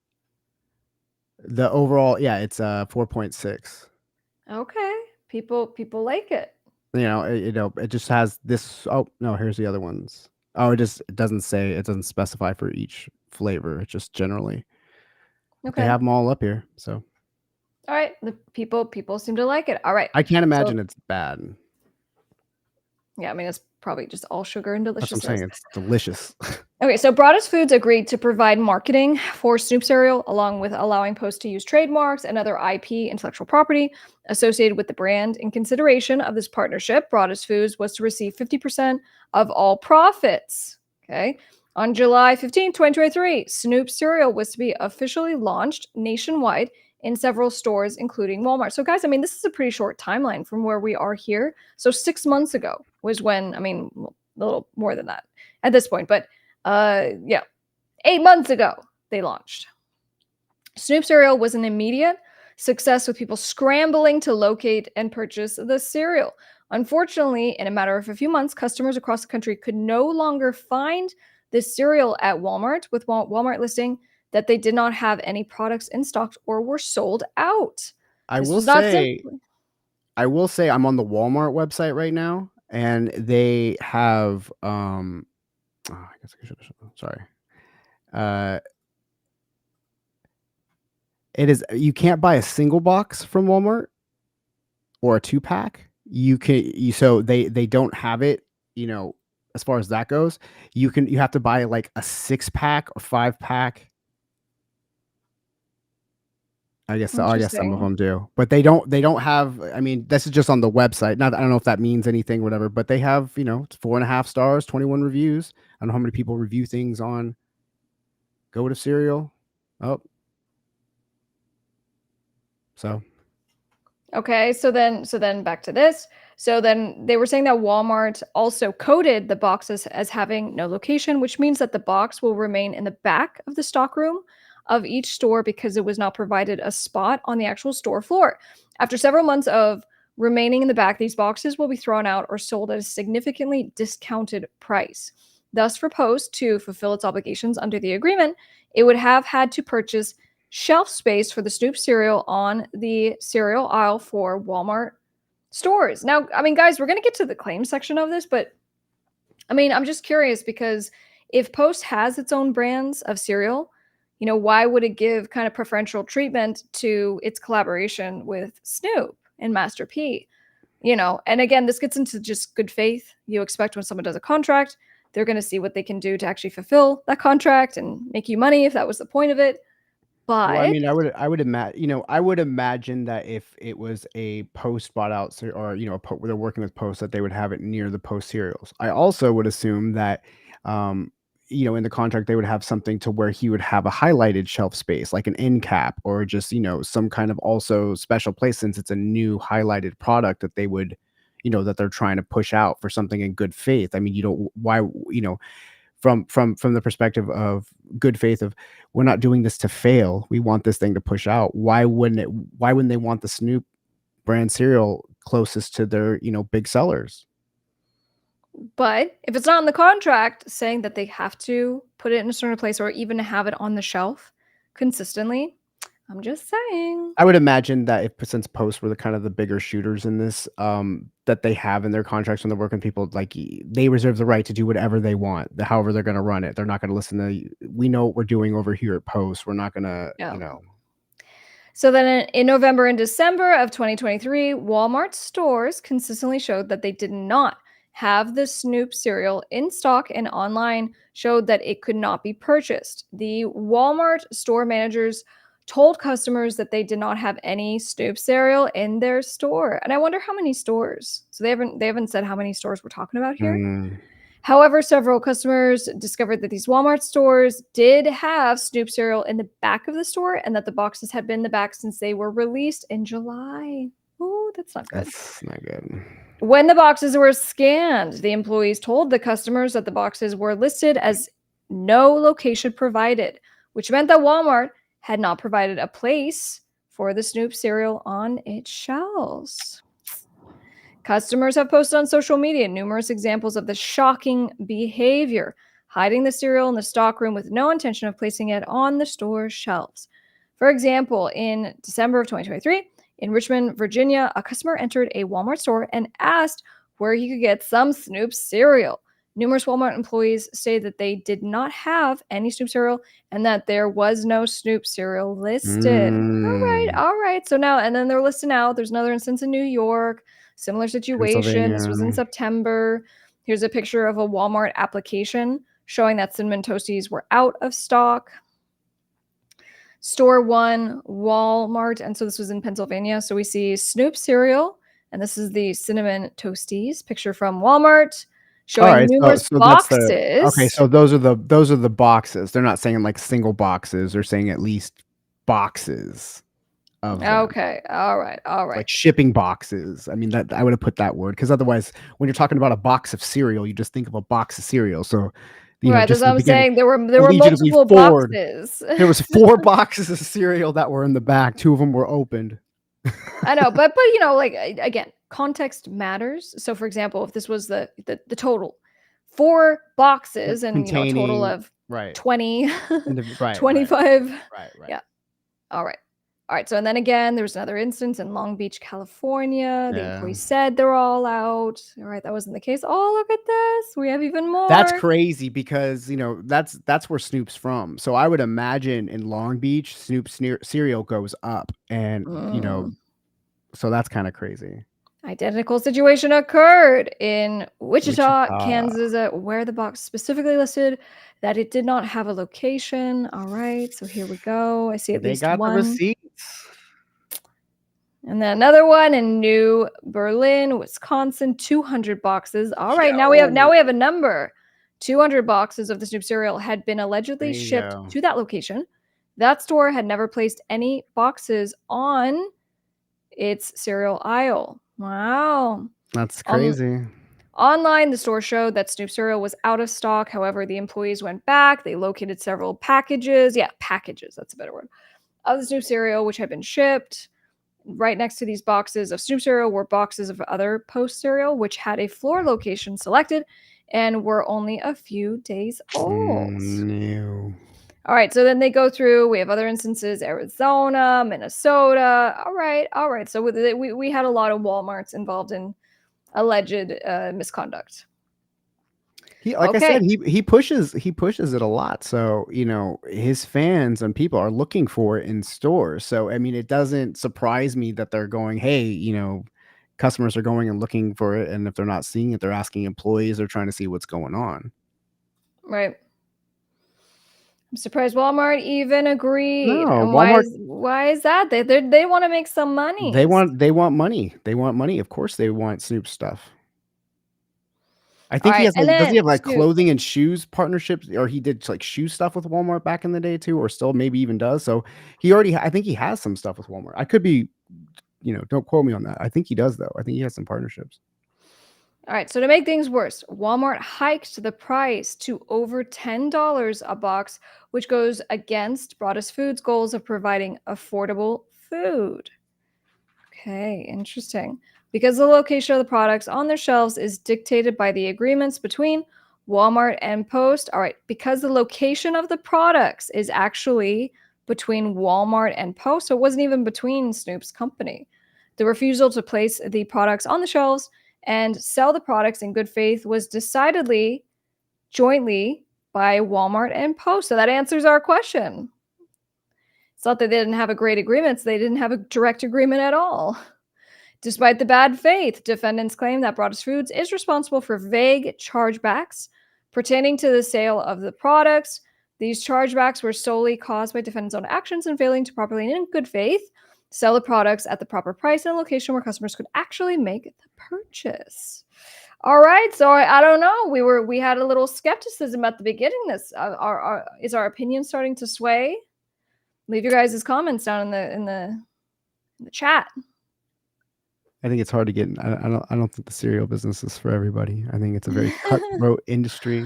The overall, yeah, it's 4.6. Okay, people like it. It just has this. Oh no, here's the other ones. Oh, it doesn't specify for each flavor. It's just generally. Okay. They have them all up here. So. All right, the people seem to like it. All right. I can't imagine it's bad. Yeah, I mean, it's probably just all sugar and deliciousness. That's what I'm saying. It's delicious. Okay, so Broadus Foods agreed to provide marketing for Snoop cereal, along with allowing Post to use trademarks and other IP, intellectual property, associated with the brand. In consideration of this partnership, Broadus Foods was to receive 50% of all profits. Okay. On July 15, 2023, Snoop cereal was to be officially launched nationwide in several stores, including Walmart. So, guys, I mean, this is a pretty short timeline from where we are here. So, 6 months ago was when, I mean, a little more than that at this point, but yeah, 8 months ago they launched. Snoop cereal was an immediate success with people scrambling to locate and purchase the cereal. Unfortunately, in a matter of a few months, customers across the country could no longer find this cereal at Walmart, with Walmart listing that they did not have any products in stock or were sold out. I This will was not say simply I will say I'm on the Walmart website right now, and they have, oh, I guess I should sorry. Uh, it is you can't buy a single box from Walmart or a 2-pack. So they don't have it, as far as that goes. You have to buy like a 6-pack or 5-pack. I guess some of interesting. them do, but they don't have. I mean, this is just on the website. Not I don't know if that means anything, whatever. But they have, it's 4.5 stars, 21 reviews. I don't know how many people review things on Go to Cereal. Oh, so Okay, so then back to this. So then they were saying that Walmart also coded the boxes as having no location, which means that the box will remain in the back of the stockroom of each store because it was not provided a spot on the actual store floor. After several months of remaining in the back, these boxes will be thrown out or sold at a significantly discounted price. Thus, for Post to fulfill its obligations under the agreement, it would have had to purchase shelf space for the Snoop cereal on the cereal aisle for Walmart stores. Now, I mean, guys, we're going to get to the claim section of this, but I mean, I'm just curious because if Post has its own brands of cereal, why would it give kind of preferential treatment to its collaboration with Snoop and Master P? And again, this gets into just good faith. You expect when someone does a contract, they're going to see what they can do to actually fulfill that contract and make you money if that was the point of it. well, I But mean, I would imagine that if it was a Post bought out or they're working with Post, that they would have it near the Post cereals. I also would assume that, um, in the contract they would have something to where he would have a highlighted shelf space, like an end cap, or just some kind of also special place, since it's a new highlighted product that they would, that they're trying to push out for something in good faith. I mean, you don't why from the perspective of good faith of, we're not doing this to fail, we want this thing to push out. Why wouldn't they want the Snoop brand cereal closest to their big sellers? But if it's not in the contract saying that they have to put it in a certain place or even have it on the shelf consistently, I'm just saying. I would imagine that, if since Post were the kind of the bigger shooters in this, that they have in their contracts when they're working people, like, they reserve the right to do whatever they want, however they're going to run it. They're not going to listen to, we know what we're doing over here at Post. We're not going to, Yeah. So then in November and December of 2023, Walmart stores consistently showed that they did not have the Snoop cereal in stock, and online showed that it could not be purchased. The Walmart store managers told customers that they did not have any Snoop cereal in their store. And I wonder how many stores. So they haven't said how many stores we're talking about here. Mm, However, several customers discovered that these Walmart stores did have Snoop cereal in the back of the store and that the boxes had been in the back since they were released in July. Ooh, that's not good. that's not good. When the boxes were scanned, the employees told the customers that the boxes were listed as no location provided, which meant that Walmart had not provided a place for the Snoop cereal on its shelves. Customers have posted on social media numerous examples of the shocking behavior, hiding the cereal in the stockroom with no intention of placing it on the store shelves. For example, in December of 2023, in Richmond, Virginia, a customer entered a Walmart store and asked where he could get some Snoop cereal. Numerous Walmart employees stated that they did not have any Snoop cereal and that there was no Snoop cereal listed. Mm, All right. So now, and then they're listing out. There's another instance in New York, similar situation. This was in Pennsylvania. September. Here's a picture of a Walmart application showing that cinnamon toasties were out of stock. Store one, Walmart. And so this was in Pennsylvania. So we see Snoop cereal, and this is the cinnamon toasties picture from Walmart All showing right, so numerous so that's the okay. boxes. So those are the boxes. They're not saying like single boxes. They're saying at least boxes. of them. Okay. All right. All right. Like shipping boxes. I mean, that I would have put that word because otherwise, when you're talking about a box of cereal, you just think of a box of cereal. So, Right. That's just what in the I'm beginning, saying. There were allegedly multiple Ford. boxes. There was 4 boxes of cereal that were in the back. 2 of them were opened. I know, but like again, context matters. So, for example, if this was the total 4 boxes and a total Containing of right. 20, Right, right, 25. right. Yeah. All right. All right. So, and then again, there was another instance in Long Beach, California. The Yeah. employee said they're all out. All right. That wasn't the case. Oh, look at this. We have even That's more. crazy because, that's where Snoop's from. So I would imagine in Long Beach, Snoop's cereal goes up and, Mm. so that's kinda crazy. Identical situation occurred in Wichita, Wichita. Kansas, where the box specifically listed that it did not have a location. All right, so here we go. I see at They least got the one. receipts. And then another one in New Berlin, Wisconsin, 200 boxes. All right, now Yo. we have a number. 200 boxes of the Snoop cereal had been There allegedly you shipped go. to that location. That store had never placed any boxes on its cereal aisle. Wow. That's Um, crazy. Online, the store showed that Snoop cereal was out of stock. However, the employees went back. They located several packages. Yeah, packages. That's a better word. Of the Snoop cereal, which had been shipped. Right next to these boxes of Snoop cereal were boxes of other Post cereal, which had a floor location selected and were only a few days old. No. All right, so then they go through. We have other instances: Arizona, Minnesota. All right, all right. So we had a lot of WalMarts involved in alleged misconduct. Like I said, Okay, he pushes it a lot. So, his fans and people are looking for it in stores. So, I mean, it doesn't surprise me that they're going, "Hey," customers are going and looking for it, and if they're not seeing it, they're asking employees, they're trying to see what's going on. right. I'm surprised Walmart even agreed. No, And Walmart, why is that? They want to make some they monies. want money. They want money. Of course they want Snoop stuff. I All think he right, has and like does he then have like Snoop. clothing and shoes partnerships or he did like shoe stuff with Walmart back in the day too or still maybe even does. So I think he has some stuff with Walmart. I could be, don't quote me on that. I think he does though. I think he has some partnerships. All right, so to make things worse, Walmart hiked the price to over $10 a box, which goes against Broadus Foods' goals of providing affordable food. Okay, interesting. Because the location of the products on their shelves is dictated by the agreements between Walmart and Post. All right, because the location of the products is actually between Walmart and Post, so it wasn't even between Snoop's company. The refusal to place the products on the shelves and sell the products in good faith was decidedly jointly by Walmart and Post. So that answers our question. It's not that they didn't have a great agreement, it's they didn't have a direct agreement at all. Despite the bad faith, defendants claim that Broadus Foods is responsible for vague chargebacks pertaining to the sale of the products. These chargebacks were solely caused by defendants' own actions in failing to properly and in good faith sell the products at the proper price and location where customers could actually make the purchase. All right, so I don't know. We had a little skepticism at the beginning. Is our opinion starting to sway? Leave your guys' comments down in the chat. I think it's hard to get in. I don't think the cereal business is for everybody. I think it's a very cutthroat industry.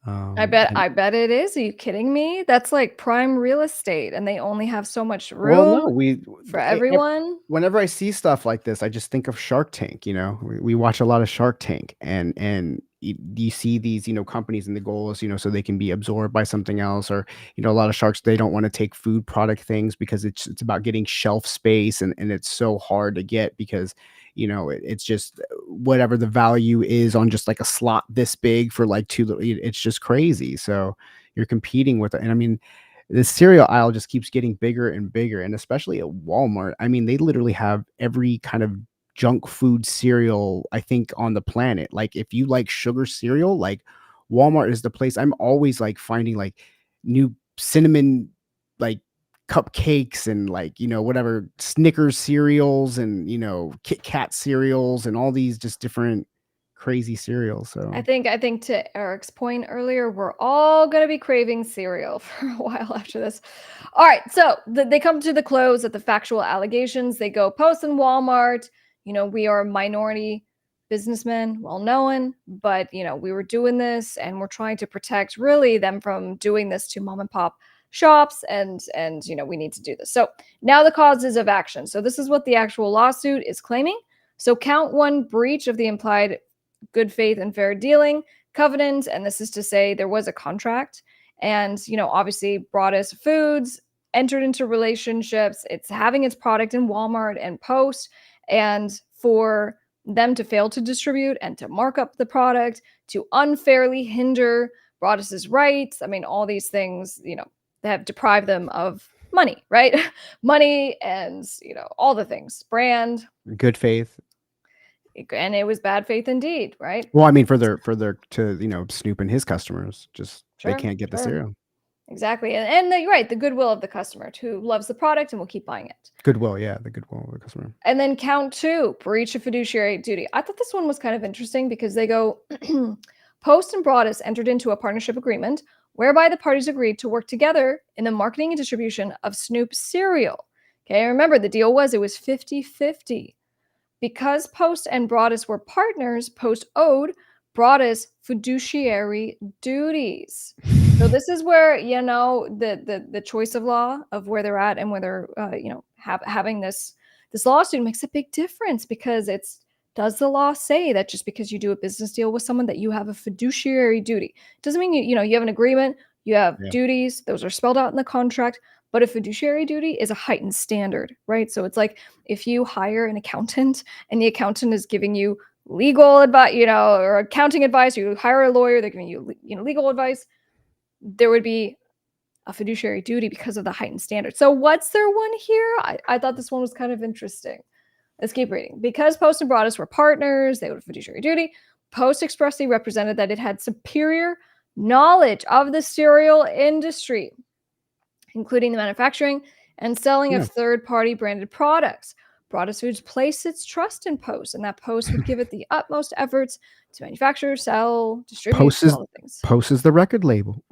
And I bet it is. Are you kidding me? That's like prime real estate and they only have so much well, no, room for e e everyone. whenever I see stuff like this, I just think of Shark Tank, We watch a lot of Shark Tank and you see these, companies and the goal is, so they can be absorbed by something else or, a lot of sharks, they don't wanna take food product things because it's about getting shelf space and it's so hard to get because, it's just whatever the value is on just like a slot this big for like 2 little it's just crazy. So, you're competing with it, and I mean the cereal aisle just keeps getting bigger and bigger, and especially at Walmart. I mean, they literally have every kind of junk food cereal, I think, on the planet. Like, if you like sugar cereal, like Walmart is the place. I'm always like finding like new cinnamon, like cupcakes and like, whatever Snickers cereals and, Kit Kat cereals and all these just different. crazy cereal. I So think to Eric's point earlier, we're all gonna be craving cereal for a while after this. All right, so they come to the close at the factual allegations. They go Post and Walmart. We are minority businessmen, well known, but we were doing this, and we're trying to protect really them from doing this to mom and pop shops, and we need to do this. So now the causes of action. So this is what the actual lawsuit is claiming. So count one, breach of the implied good faith and fair dealing covenant, and this is to say there was a contract, and obviously Broadus Foods entered into relationships. It's having its product in Walmart and Post, and for them to fail to distribute and to mark up the product, to unfairly hinder Broadus's rights. I mean, all these things, they have deprived them of money, right? Money and all the things, brand, good faith. and it was bad faith indeed, right? Well, I mean, for their to Snoop and his customers, just they Sure, can't get the sure. cereal. Exactly. And you're right, the goodwill of the customer who loves the product and will keep buying it. Goodwill, yeah, the goodwill of the customer. And then count two, breach of fiduciary duty. I thought this one was kind of interesting because they go Post and Broadus entered into a partnership agreement whereby the parties agreed to work together in the marketing and distribution of Snoop cereal. Okay, remember the deal was it was 50-50. Because Post and Broadus were partners, Post owed Broadus fiduciary duties. So this is where the choice of law of where they're at and where they're having this lawsuit makes a big difference, because does the law say that just because you do a business deal with someone that you have a fiduciary duty? It doesn't mean you have an agreement, you have Yeah. duties, those are spelled out in the contract, but a fiduciary duty is a heightened standard, right? So it's like if you hire an accountant and the accountant is giving you legal advice, or accounting advice, you hire a lawyer, they're giving you, legal advice, there would be a fiduciary duty because of the heightened standard. So what's their one here? I thought this one was kind of interesting. Let's keep reading. Because Post and Broadus were partners, they would have fiduciary duty. Post expressly represented that it had superior knowledge of the cereal industry, including the manufacturing and selling Yeah. of third-party branded products. Broadus Foods placed its trust in Post, and that Post would give it the utmost efforts to manufacture, sell, distribute, Post do is all the things. Post is the record label.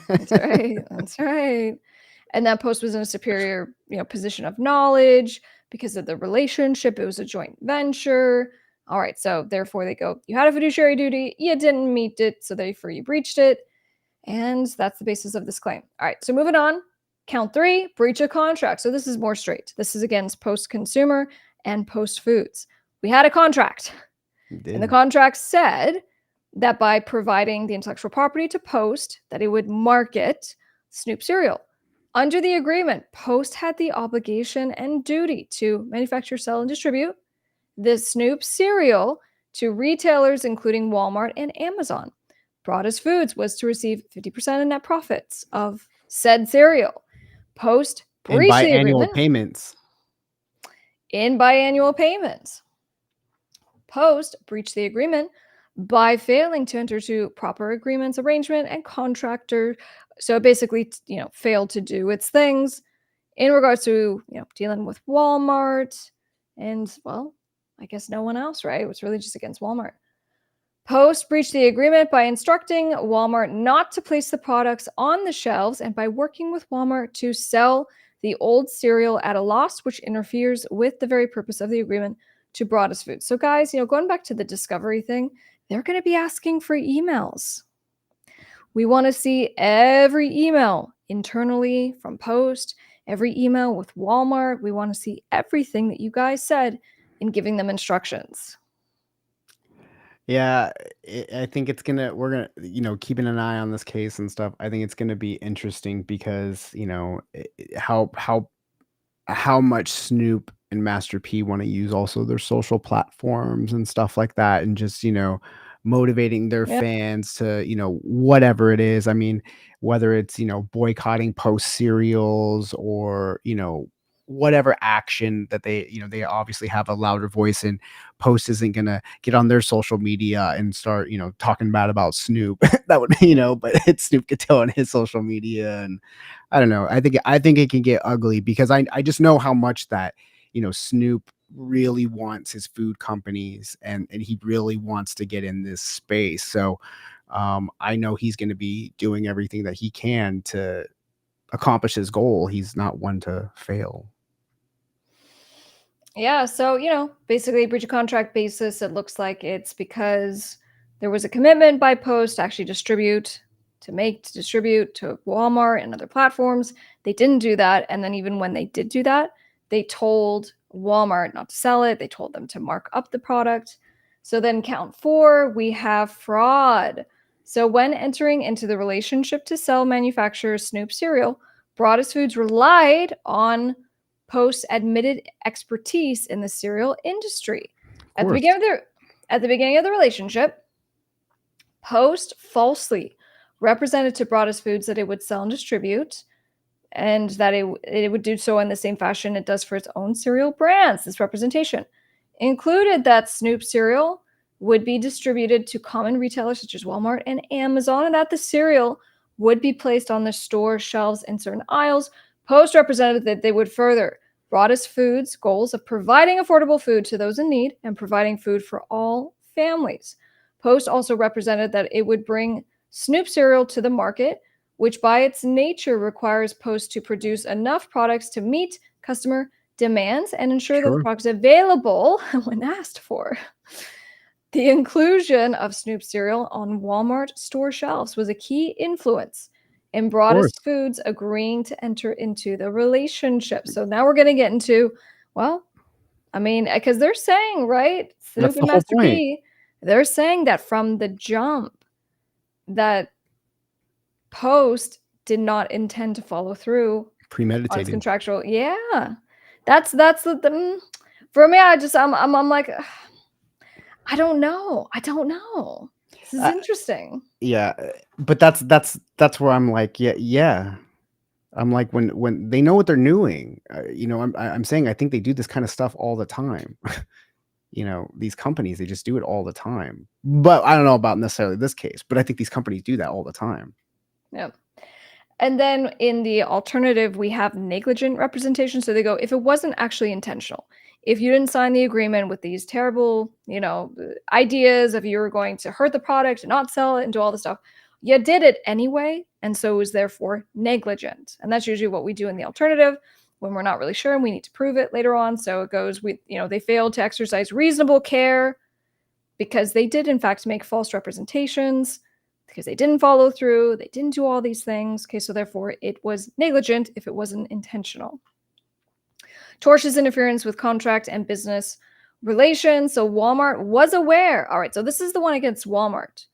That's right. That's right. And that Post was in a superior, position of knowledge because of the relationship. It was a joint venture. All right. So therefore, they go, you had a fiduciary duty, you didn't meet it, so therefore you breached it. And that's the basis of this claim. All right. So moving on. Count three, breach of contract. So this is more straight. This is against Post Consumer and Post Foods. We had a contract. And the contract said that by providing the intellectual property to Post, that it would market Snoop cereal. Under the agreement, Post had the obligation and duty to manufacture, sell, and distribute the Snoop cereal to retailers including Walmart and Amazon. Broadus Foods was to receive 50% of net profits of said cereal. Post And breached the biannual agreement payments. in biannual payments. Post breached the agreement by failing to enter into proper agreements, arrangement, and contractor. So it basically, failed to do its things in regards to, dealing with Walmart and, well, I guess no one else, right? It was really just against Walmart. Post breached the agreement by instructing Walmart not to place the products on the shelves and by working with Walmart to sell the old cereal at a loss, which interferes with the very purpose of the agreement to Broadus Foods. So guys, going back to the discovery thing, they're going to be asking for emails. We want to see every email internally from Post, every email with Walmart. We want to see everything that you guys said in giving them instructions. Yeah, I think we're gonna, keeping an eye on this case and stuff. I think it's gonna be interesting because, how much Snoop and Master P want to use also their social platforms and stuff like that, and just motivating their Yeah. fans to whatever it is. I mean, whether it's boycotting Post cereals or whatever action that they obviously have a louder voice, and Post isn't gonna get on their social media and start talking bad about Snoop. That would be but it's Snoop could tell on his social media, and I don't know. I think it can get ugly because I just know how much that Snoop really wants his food companies, and he really wants to get in this space. So I know he's going to be doing everything that he can to accomplish his goal. He's not one to fail. Yeah, so, basically breach of contract basis, it looks like it's because there was a commitment by Post to actually distribute to Walmart and other platforms. They didn't do that. And then even when they did do that, they told Walmart not to sell it. They told them to mark up the product. So then count 4, we have fraud. So when entering into the relationship to sell manufacturer Snoop cereal, Broadus Foods relied on Post's admitted expertise in the cereal industry. Of At the course. beginning of the relationship, Post falsely represented to Broadus Foods that it would sell and distribute, and that it would do so in the same fashion it does for its own cereal brands. This representation included that Snoop cereal would be distributed to common retailers such as Walmart and Amazon, and that the cereal would be placed on the store shelves in certain aisles. Post represented that they would further Broadus Foods' goals of providing affordable food to those in need and providing food for all families. Post also represented that it would bring Snoop cereal to the market, which by its nature requires Post to produce enough products to meet customer demands and ensure that the Sure. product is available when asked for. The inclusion of Snoop cereal on Walmart store shelves was a key influence in Of course. Broadus Foods agreeing to enter into the relationship. So now we're going to get into, well, because they're saying, right, That's Snoop the and whole Master point. P, they're saying that from the jump that Post did not intend to follow through on its Premeditated. contractual. Yeah, that's for me. I'm like, I don't know. I don't know. This is Uh, interesting. yeah, but that's where I'm like, yeah, yeah. I'm like, when they know what they're doing, I'm saying I think they do this kind of stuff all the time. These companies, they just do it all the time. But I don't know about necessarily this case, but I think these companies do that all the time. Yeah. And then in the alternative, we have negligent representation. So they go, if it wasn't actually intentional, if you didn't sign the agreement with these terrible, ideas of you were going to hurt the product and not sell it and do all the stuff, you did it anyway. And so it was therefore negligent. And that's usually what we do in the alternative when we're not really sure and we need to prove it later on. So it goes, they failed to exercise reasonable care because they did, in fact, make false representations, because they didn't follow through, they didn't do all these things. Okay, so therefore it was negligent if it wasn't intentional. Tortious interference with contract and business relations. So Walmart was aware. All right, so this is the one against Walmart.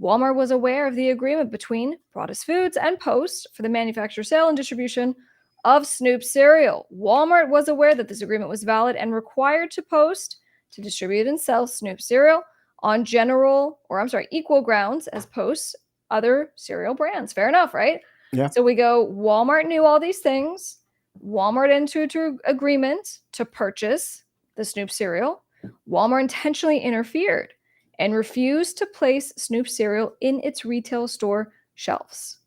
Walmart was aware of the agreement between Broadus Foods and Post for the manufacture, sale, and distribution of Snoop cereal. Walmart was aware that this agreement was valid and required to Post to distribute and sell Snoop cereal on equal grounds as Post's other cereal brands. Fair enough, right? Yeah. So we go, Walmart knew all these things. Walmart entered into agreement to purchase the Snoop cereal. Walmart intentionally interfered and refused to place Snoop cereal in its retail store shelves.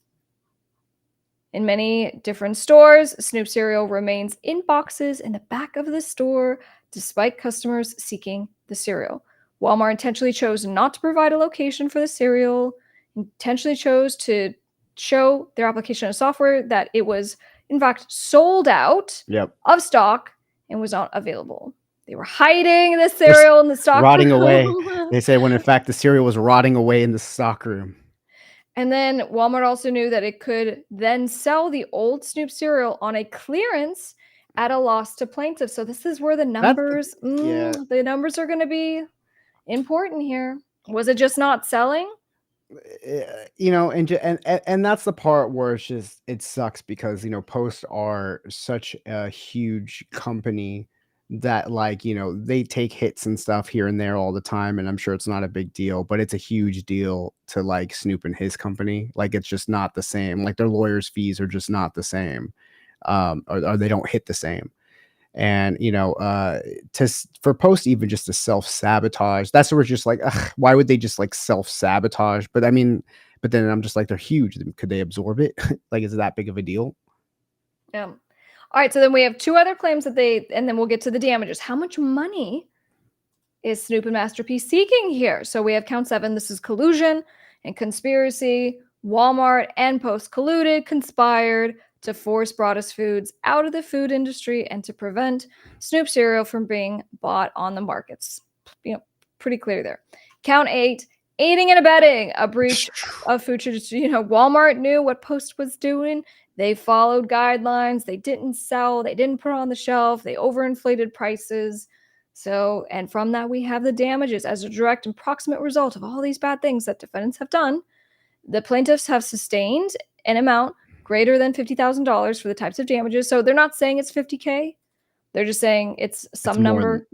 In many different stores, Snoop cereal remains in boxes in the back of the store despite customers seeking the cereal. Walmart intentionally chose not to provide a location for the cereal, intentionally chose to show their application of software that it was, in fact, sold out Yep. of stock and was not available. They were hiding the Just cereal in the stock rotting away. room. They say when in fact the cereal was rotting away in the stock room. And then Walmart also knew that it could then sell the old Snoop cereal on a clearance at a loss to plaintiffs. So this is where the That's yeah. the numbers are going to be important here. Was it just not selling? And that's the part where it sucks because Post are such a huge company that, like, they take hits and stuff here and there all the time, and I'm sure it's not a big deal, but it's a huge deal to like Snoop and his company. Like, it's just not the same. Like, their lawyers' fees are just not the same, or they don't hit the same. And for Post even just to self-sabotage, that's where it's just like, ugh, why would they just like self-sabotage? But I mean, but then I'm just like, they're huge. Could they absorb it? Like, is it that big of a deal? Yeah. All right, so then we have 2 other claims that and then we'll get to the damages. How much money is Snoop and Master P seeking here? So we have count 7. This is collusion and conspiracy. Walmart and Post colluded, conspired to force Broadus Foods out of the food industry and to prevent Snoop cereal from being bought on the markets. Pretty clear there. Count 8, aiding and abetting a breach of food tradition. Walmart knew what Post was doing. They followed guidelines. They didn't sell. They didn't put on the shelf. They overinflated prices. So, and from that, we have the damages as a direct and proximate result of all these bad things that defendants have done. The plaintiffs have sustained an amount greater than $50,000 for the types of damages. So they're not saying it's $50K. They're just saying it's some number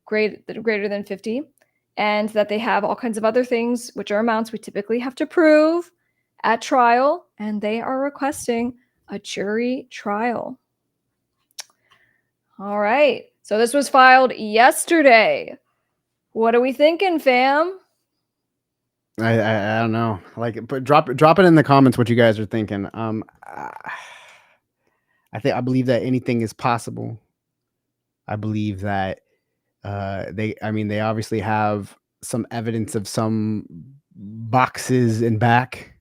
greater than 50, and that they have all kinds of other things, which are amounts we typically have to prove at trial, and they are requesting a jury trial. All right. So this was filed yesterday. What are we thinking, fam? I don't know. But drop it in the comments what you guys are thinking. I believe that anything is possible. I believe that they obviously have some evidence of some boxes in back.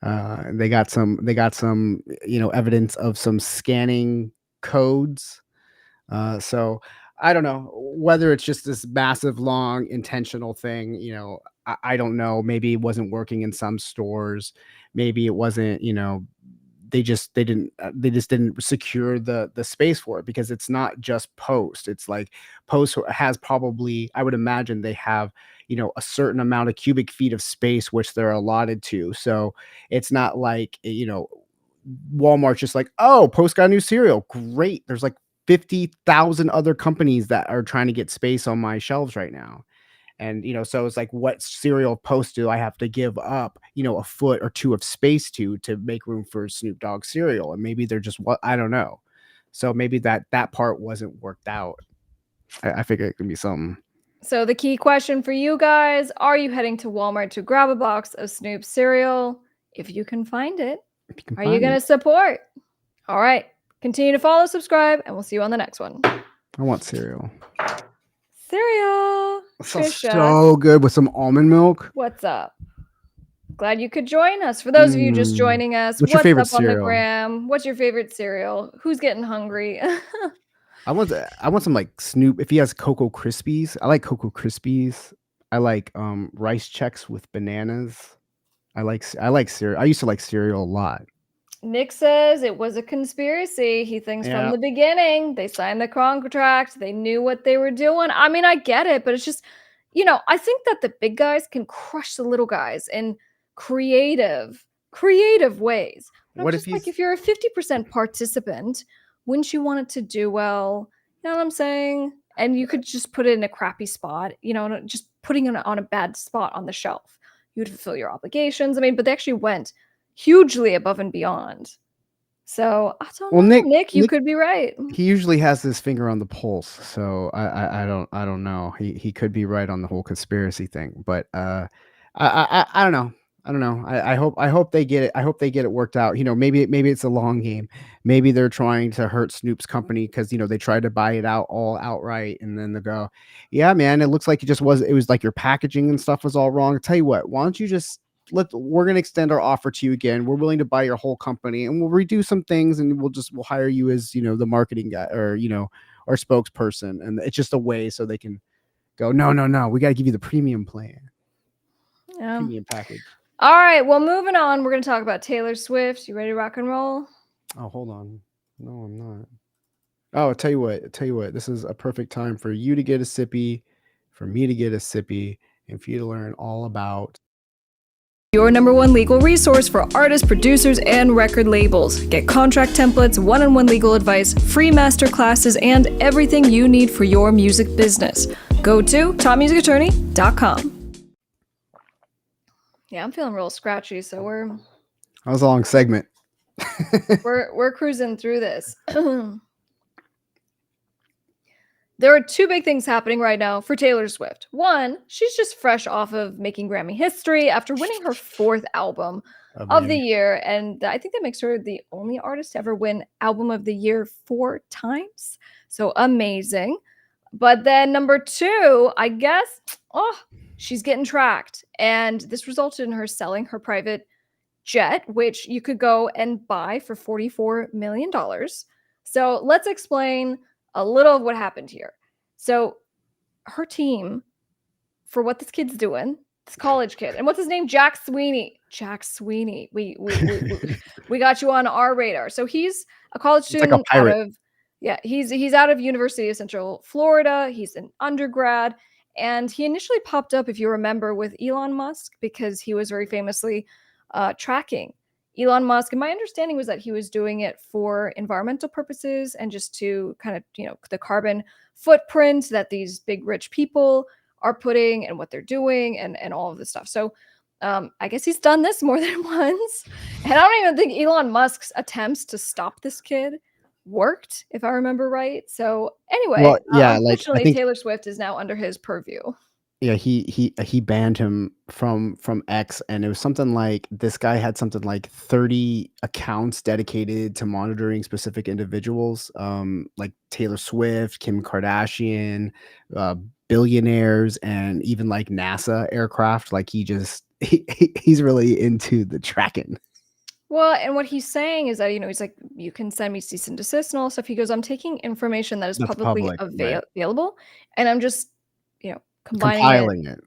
They got some evidence of some scanning codes. So I don't know whether it's just this massive, long, intentional thing. I don't know. Maybe it wasn't working in some stores. Maybe it wasn't. They just didn't secure the space for it, because it's not just Post. It's like Post has probably, I would imagine they have a certain amount of cubic feet of space which they're allotted to. So it's not like Walmart's just like, oh, Post got a new cereal, great. There's like 50,000 other companies that are trying to get space on my shelves right now. And, so it's like, what cereal Post do I have to give up, a foot or 2 of space to make room for Snoop Dogg cereal? And maybe they're just, I don't know. So maybe that part wasn't worked out. I figure it could be something. So the key question for you guys, are you heading to Walmart to grab a box of Snoop cereal? If you can find it, are you going to support? All right. Continue to follow, subscribe, and we'll see you on the next one. I want cereal. Cereal. So good with some almond milk. What's up? Glad you could join us. For those of you just joining us, what's your favorite up cereal? On the gram? What's your favorite cereal? Who's getting hungry? I want some like Snoop. If he has Cocoa Krispies, I like Cocoa Krispies. I like Rice Chex with bananas. I like cereal. I used to like cereal a lot. Nick says it was a conspiracy. He thinks from the beginning they signed the contract. They knew what they were doing. I mean, I get it, but it's just, I think that the big guys can crush the little guys in creative ways. But what if you're a 50% participant, wouldn't you want it to do well? You know what I'm saying? And you could just put it in a crappy spot, just putting it on a bad spot on the shelf. You would fulfill your obligations. I mean, but they actually went hugely above and beyond. So I don't know, Nick, you could be right. He usually has his finger on the pulse, so I don't know. He could be right on the whole conspiracy thing, but I don't know. I hope they get it. I hope they get it worked out. Maybe it's a long game. Maybe they're trying to hurt Snoop's company because they tried to buy it out all outright, and then they go, yeah, man, it looks like it was like your packaging and stuff was all wrong. I'll tell you what, why don't you just we're going to extend our offer to you again. We're willing to buy your whole company, and we'll redo some things, and we'll hire you as, the marketing guy, or, our spokesperson. And it's just a way so they can go, no, we got to give you the premium plan. Yeah. Premium package. All right. Well, moving on, we're going to talk about Taylor Swift. You ready to rock and roll? Oh, hold on. No, I'm not. Oh, I'll tell you what, this is a perfect time for you to get a sippy, for me to get a sippy, and for you to learn all about your #1 legal resource for artists, producers, and record labels. Get contract templates, one-on-one legal advice, free masterclasses, and everything you need for your music business. Go to topmusicattorney.com. Yeah, I'm feeling real scratchy, so that was a long segment. we're cruising through this. There are two big things happening right now for Taylor Swift. One, she's just fresh off of making Grammy history after winning her fourth album of the Amazing. year. And I think that makes her the only artist to ever win Album of the Year 4 times. So amazing. But then number two, I guess, she's getting tracked. And this resulted in her selling her private jet, which you could go and buy for $44 million. So let's explain a little of what happened here. So her team, for what this kid's doing, this college kid, and what's his name? Jack Sweeney. Jack Sweeney. We got you on our radar. So he's a college It's like a student out pirate. of he's out of University of Central Florida. He's an undergrad, and he initially popped up, if you remember, with Elon Musk because he was very famously tracking Elon Musk. And my understanding was that he was doing it for environmental purposes and just to kind of, the carbon footprint that these big rich people are putting and what they're doing and all of this stuff. So I guess he's done this more than once. And I don't even think Elon Musk's attempts to stop this kid worked, if I remember right. So anyway, Well, yeah, like I unfortunately, think Taylor Swift is now under his purview. yeah, he banned him from X, and it was something like this guy had something like 30 accounts dedicated to monitoring specific individuals, like Taylor Swift, Kim Kardashian, uh, billionaires, and even like NASA aircraft. Like he's really into the tracking. Well, and what he's saying is that, he's like, you can send me cease and desist and all stuff. He goes, I'm taking information that is That's publicly public, right? available, and I'm just, combining it, Compiling it.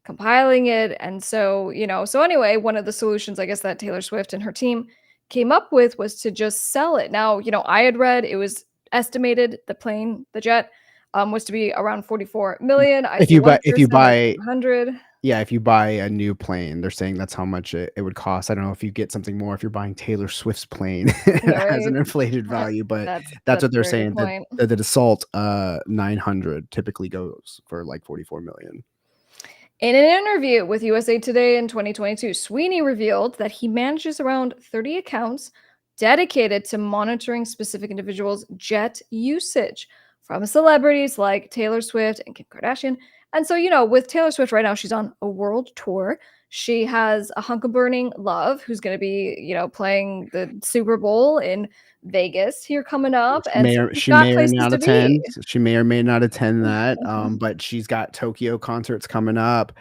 compiling it. And so, so anyway, one of the solutions, I guess, that Taylor Swift and her team came up with was to just sell it. Now, I had read it was estimated the jet was to be around 44 million. I If see you one buy if you person at buy 100. Yeah, if you buy a new plane, they're saying that's how much it would cost. I don't know if you get something more if you're buying Taylor Swift's plane. It has Right. an inflated value, but that's That's what a they're very good saying. point. The Dassault 900 typically goes for like 44 million. In an interview with USA Today in 2022, Sweeney revealed that he manages around 30 accounts dedicated to monitoring specific individuals' jet usage from celebrities like Taylor Swift and Kim Kardashian. And so, with Taylor Swift right now, she's on a world tour. She has a hunk of burning love who's going to be, playing the Super Bowl in Vegas here coming up. And so she's She got may or places not to be. attend. She may or may not attend that. But she's got Tokyo concerts coming up.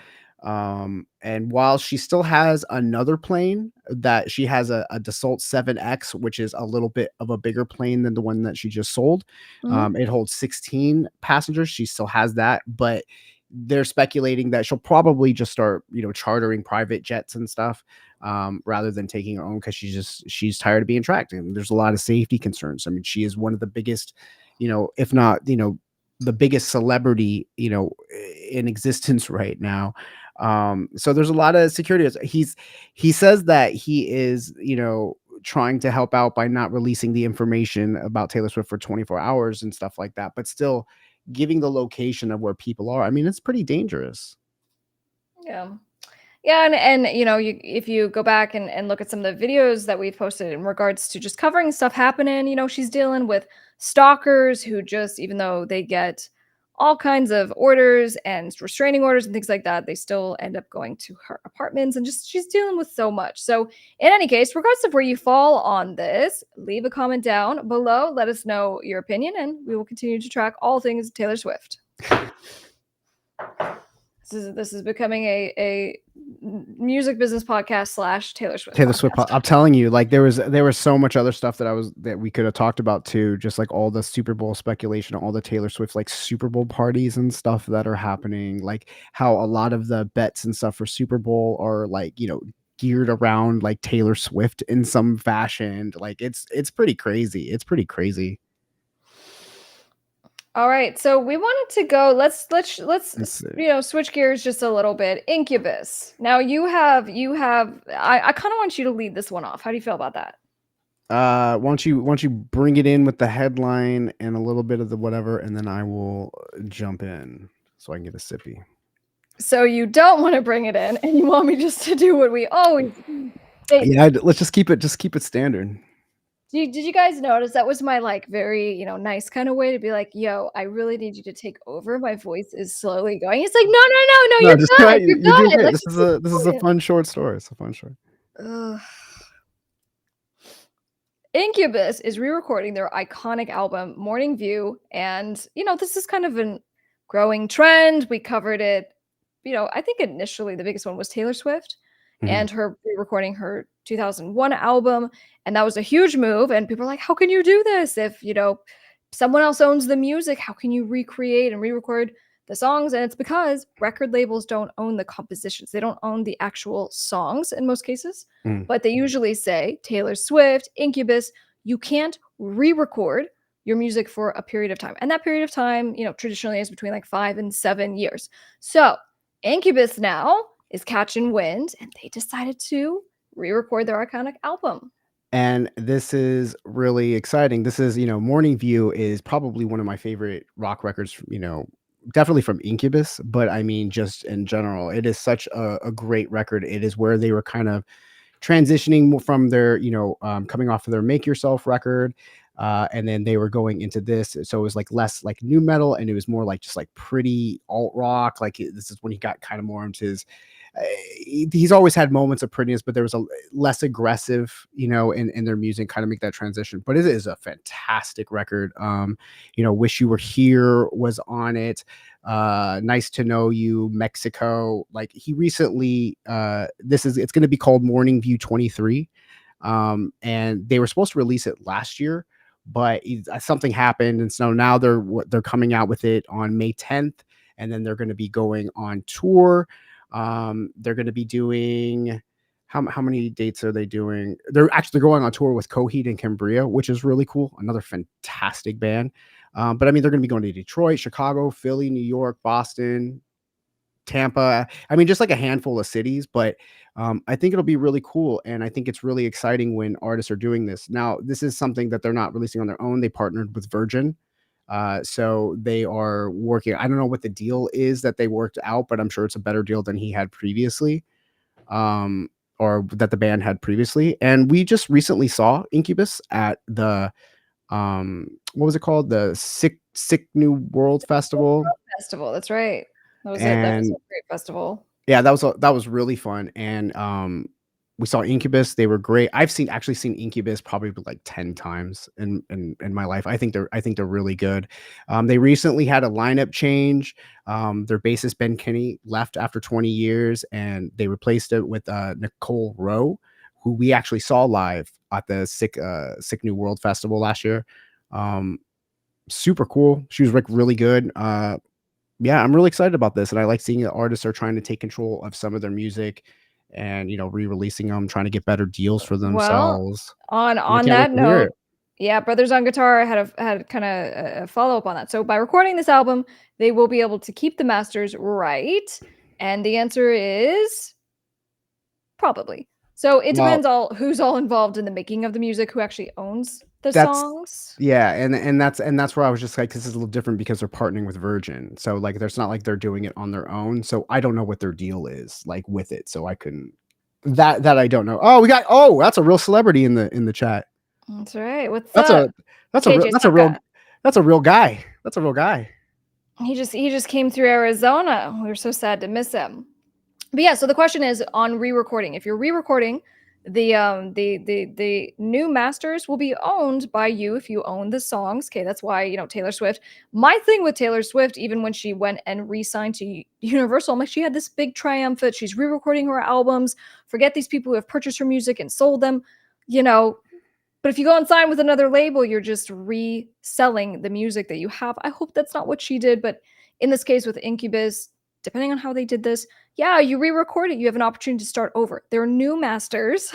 And while she still has another plane that she has a Dassault 7X, which is a little bit of a bigger plane than the one that she just sold. Mhm. It holds 16 passengers. She still has that, but they're speculating that she'll probably just start, chartering private jets and stuff, rather than taking her own because she's tired of being tracked. And there's a lot of safety concerns. I mean, she is one of the biggest, if not, the biggest celebrity, in existence right now. So there's a lot of security. He says that he is, trying to help out by not releasing the information about Taylor Swift for 24 hours and stuff like that, but still giving the location of where people are. I mean, it's pretty dangerous. Yeah. Yeah, and if you go back and look at some of the videos that we've posted in regards to just covering stuff happening, she's dealing with stalkers who just, even though they get all kinds of orders and restraining orders and things like that, they still end up going to her apartments and just she's dealing with so much. So in any case, regardless of where you fall on this, leave a comment down below. Let us know your opinion, and we will continue to track all things Taylor Swift. This is becoming a music business podcast / Taylor Swift Taylor Swift. podcast. I'm telling you, like there was so much other stuff that we could have talked about too. Just like all the Super Bowl speculation, all the Taylor Swift like Super Bowl parties and stuff that are happening. Like how a lot of the bets and stuff for Super Bowl are like geared around like Taylor Swift in some fashion. Like it's pretty crazy. It's pretty crazy. All right, so we wanted to go. Let's It's, switch gears just a little bit. Incubus. Now you have. I kind of want you to lead this one off. How do you feel about that? why don't you bring it in with the headline and a little bit of the whatever, and then I will jump in so I can get a sippy. So you don't want to bring it in, and you want me just to do what we always say. Yeah, let's just keep it standard. Did you guys notice that was my, like, very, nice kinda way to be like, "Yo, I really need you to take over, my voice is slowly going." He's like, "No, no, no, no, No, just go. you're You're doing good, great. let's This just is keep a going." fun short story. It's a fun short. Ugh. Incubus is re-recording their iconic album Morning View, and this is kind of a growing trend. We covered it. I think initially the biggest one was Taylor Swift Mhm. and her re-recording her 2001 album, and that was a huge move. And people are like, "How can you do this if someone else owns the music? How can you recreate and re-record the songs?" And it's because record labels don't own the compositions; they don't own the actual songs in most cases. Mhm. But they usually say Taylor Swift, Incubus, you can't re-record your music for a period of time. And that period of time, traditionally is between like 5 and 7 years. So, Incubus now is catching wind and they decided to re-record their iconic album. And this is really exciting. This is, Morning View is probably one of my favorite rock records, definitely from Incubus, but I mean, just in general, it is such a great record. It is where they were kind of transitioning from their, coming off of their Make Yourself record. And then they were going into this. So it was like less like new metal and it was more like just like pretty alt rock. Like this is when he got kind of more into his he's always had moments of prettiness, but there was a less aggressive, in their music, kind of make that transition. But it is a fantastic record. Wish You Were Here was on it. Nice to Know You, Mexico. Like he recently, it's going to be called Morning View 23. And they were supposed to release it last year, but something happened, and so now they're coming out with it on May 10th, and then they're going to be going on tour. They're going to be doing how many dates are they doing? They're going on tour with Coheed and Cambria, which is really cool. Another fantastic band. But I mean, they're going to be going to Detroit, Chicago, Philly, New York, Boston, Tampa. I mean, just like a handful of cities, but I think it'll be really cool. And I think it's really exciting when artists are doing this. Now, this is something that they're not releasing on their own. They partnered with Virgin. So they are working. I don't know what the deal is that they worked out, but I'm sure it's a better deal than he had previously, um, or that the band had previously. And we just recently saw Incubus at the what was it called? The Sick New World Festival. Festival, that's right. That was a And great festival. yeah, that was really fun, and, we saw Incubus, they were great. I've actually seen Incubus probably like 10 times in my life. I think they're really good. They recently had a lineup change. Their bassist, Ben Kinney, left after 20 years, and they replaced it with, Nicole Rowe, who we actually saw live at the Sick New World Festival last year. Um, Super cool. She was, like, really good. Yeah, I'm really excited about this, and I like seeing that artists are trying to take control of some of their music and, re-releasing them, trying to get better deals for Well, themselves, on and I on can't wait that to hear note, it. yeah, Brothers on Guitar had kinda a follow-up on that. So by recording this album, they will be able to keep the masters, right? And the answer is probably. So it Well, depends all who's all involved in the making of the music, who actually owns the that's songs. yeah, and that's where I was just like, this is a little different because they're partnering with Virgin. So, like, there's not like they're doing it on their own, so I don't know what their deal is, like, with it, so I couldn't that I don't know. That's a real celebrity in the chat. That's right. What's That's up? a that's a real KJ Saka. that's a real guy. That's a real guy. He just came through Arizona. We were so sad to miss him. But yeah, so the question is on re-recording. If you're re-recording, the new masters will be owned by you if you own the songs. Okay, that's why Taylor Swift. My thing with Taylor Swift, even when she went and re-signed to Universal, I'm like, she had this big triumphant. She's re-recording her albums. Forget these people who have purchased her music and sold them. You know, but if you go and sign with another label, you're just reselling the music that you have. I hope that's not what she did, but in this case with Incubus, depending on how they did this, yeah, you re-record it. You have an opportunity to start over. They're new masters,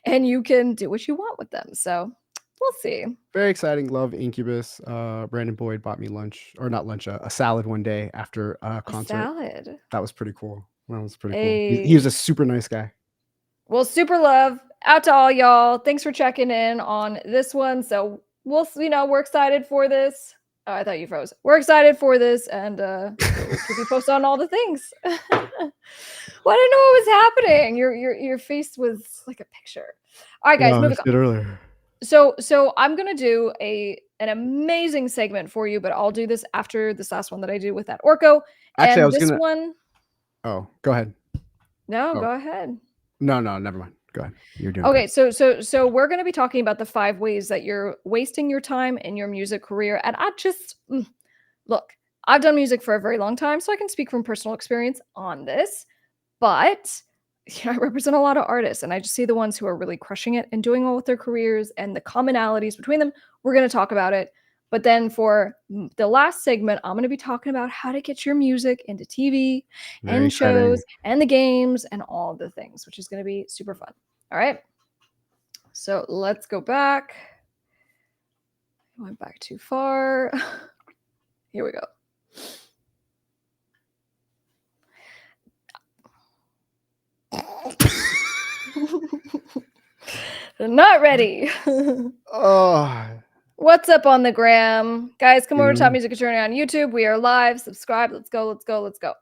and you can do what you want with them. So we'll see. Very exciting. Love Incubus. Brandon Boyd bought me lunch, or not lunch, a salad one day after a A concert. salad. That was pretty cool. That was pretty cool. He was A a super nice guy. well, super love out to all y'all. Thanks for checking in on this one. So we're excited for this. Oh, I thought you froze. We're excited for this, and we'll keep you posted on all the things. Well, I didn't know what was happening. Your face was like a picture. All right, guys, No, I moving on. said earlier. So I'm gonna do an amazing segment for you, but I'll do this after this last one that I do with that Orko. Actually, I And was this gonna. one, Oh, go ahead. no, Oh, go ahead. no, no, never mind. Go ahead. You're doing great. Okay, so we're gonna be talking about the 5 ways that you're wasting your time in your music career. And I just look, I've done music for a very long time, so I can speak from personal experience on this. But I represent a lot of artists, and I just see the ones who are really crushing it and doing well with their careers and the commonalities between them. We're going to talk about it. But then for the last segment, I'm going to be talking about how to get your music into TV Very and exciting. shows and the games and all the things, which is going to be super fun. All right. So let's go back. I went back too far. Here we go. Not ready. Oh, What's up on the gram? Guys, come you over to Top know, Music Attorney on YouTube. We are live. Subscribe. Let's go. Let's go. Let's go.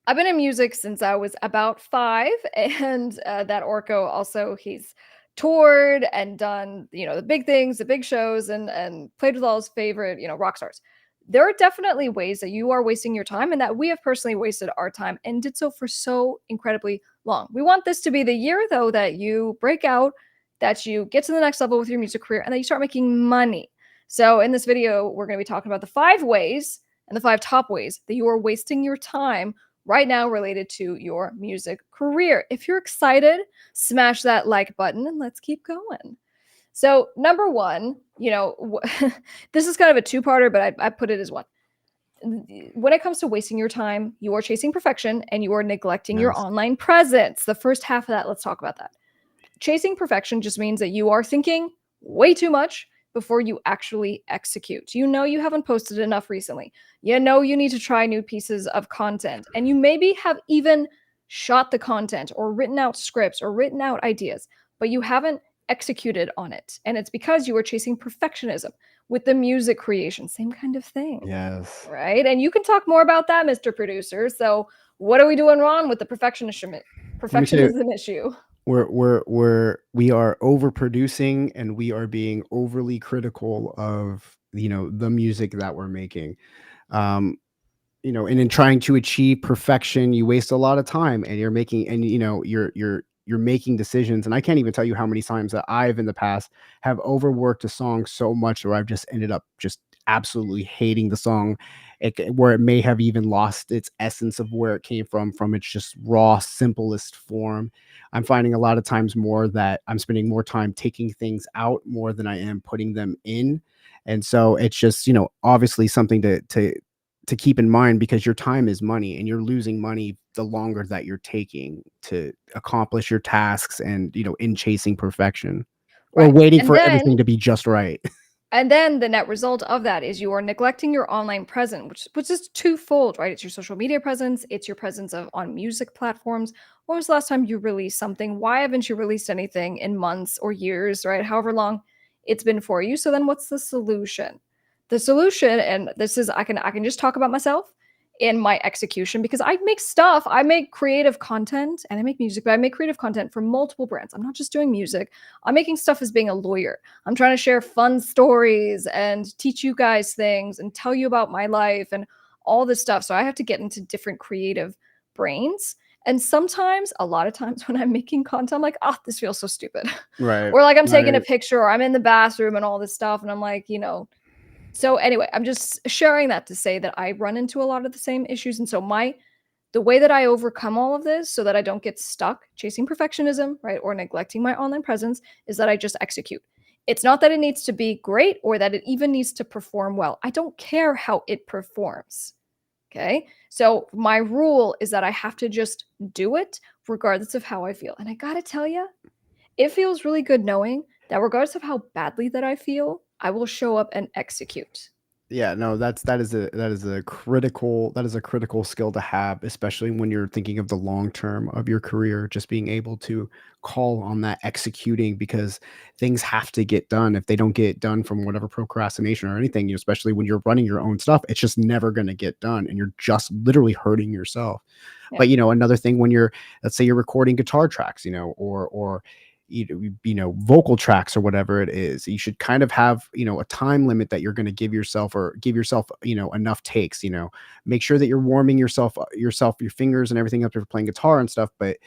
I've been in music since I was about 5. And that Orko also, he's toured and done, the big things, the big shows, and played with all his favorite, rock stars. There are definitely ways that you are wasting your time and that we have personally wasted our time and did so for so incredibly long. We want this to be the year, though, that you break out, that you get to the next level with your music career, and that you start making money. So in this video, we're going to be talking about the 5 ways and the 5 top ways that you are wasting your time right now related to your music career. If you're excited, smash that like button and let's keep going. So, number 1, this is kind of a two-parter, but I put it as one. When it comes to wasting your time, you are chasing perfection and you are neglecting your yes. online presence. The first half of that, let's talk about that. Chasing perfection just means that you are thinking way too much before you actually execute. You know you haven't posted enough recently. You know you need to try new pieces of content. And you maybe have even shot the content or written out scripts or written out ideas, but you haven't executed on it. And it's because you are chasing perfectionism. With the music creation, same kind of thing. Yes. Right? And you can talk more about that, Mr. Producer. So, what are we doing wrong with the Let me tell you, perfectionism issue? we are overproducing and we are being overly critical of the music that we're making. Um, and in trying to achieve perfection, you waste a lot of time, and you're making decisions. And I can't even tell you how many times that I've in the past have overworked a song so much where I've just ended up just absolutely hating the song, where it may have even lost its essence of where it came from its just raw, simplest form. I'm finding a lot of times more that I'm spending more time taking things out more than I am putting them in. And so it's just, obviously something to keep in mind, because your time is money and you're losing money the longer that you're taking to accomplish your tasks, and in chasing perfection or Right. waiting And for then everything to be just right. And then the net result of that is you are neglecting your online presence, which is twofold, right? It's your social media presence, it's your presence on music platforms. When was the last time you released something? Why haven't you released anything in months or years, right? However long it's been for you. So then what's the solution? The solution, and this is I can just talk about myself in my execution, because I make stuff, I make creative content and I make music, but I make creative content for multiple brands. I'm not just doing music. I'm making stuff as being a lawyer. I'm trying to share fun stories and teach you guys things and tell you about my life and all this stuff. So I have to get into different creative brains. And sometimes, a lot of times when I'm making content, I'm like, oh, this feels so stupid. Right. Or like I'm taking a Right. picture or I'm in the bathroom and all this stuff. And I'm like, so anyway, I'm just sharing that to say that I run into a lot of the same issues. And so the way that I overcome all of this so that I don't get stuck chasing perfectionism, right, or neglecting my online presence, is that I just execute. It's not that it needs to be great or that it even needs to perform well. I don't care how it performs. Okay. So my rule is that I have to just do it regardless of how I feel. And I got to tell you, it feels really good knowing that regardless of how badly that I feel, I will show up and execute. Yeah, no, that is a critical skill to have, especially when you're thinking of the long term of your career, just being able to call on that executing, because things have to get done. If they don't get done from whatever procrastination or anything, especially when you're running your own stuff, it's just never going to get done, and you're just literally hurting yourself. Yeah. But another thing, when let's say you're recording guitar tracks, or vocal tracks or whatever it is. You should kind of have, a time limit that you're going to give yourself, or give yourself, enough takes. Make sure that you're warming your fingers and everything up if you're playing guitar and stuff. But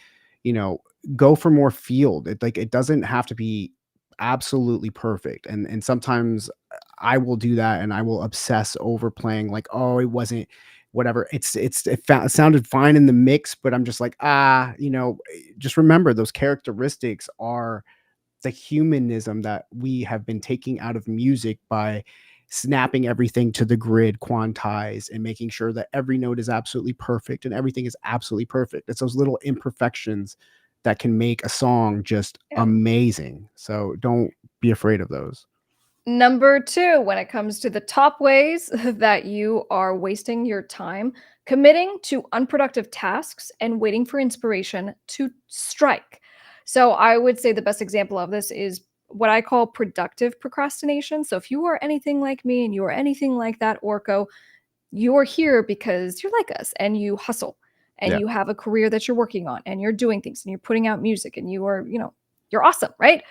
you know, go for more field. It doesn't have to be absolutely perfect. And sometimes I will do that, and I will obsess over playing like, oh, it wasn't whatever. It sounded fine in the mix, but I'm just like, just remember those characteristics are the humanism that we have been taking out of music by snapping everything to the grid, quantized, and making sure that every note is absolutely perfect and everything is absolutely perfect. It's those little imperfections that can make a song just Yeah. amazing. So don't be afraid of those. Number 2, when it comes to the top ways that you are wasting your time, committing to unproductive tasks and waiting for inspiration to strike. So, I would say the best example of this is what I call productive procrastination. So, if you are anything like me and you are anything like that, Orko, you're here because you're like us and you hustle and Yeah. you have a career that you're working on and you're doing things and you're putting out music and you are, you're awesome, right?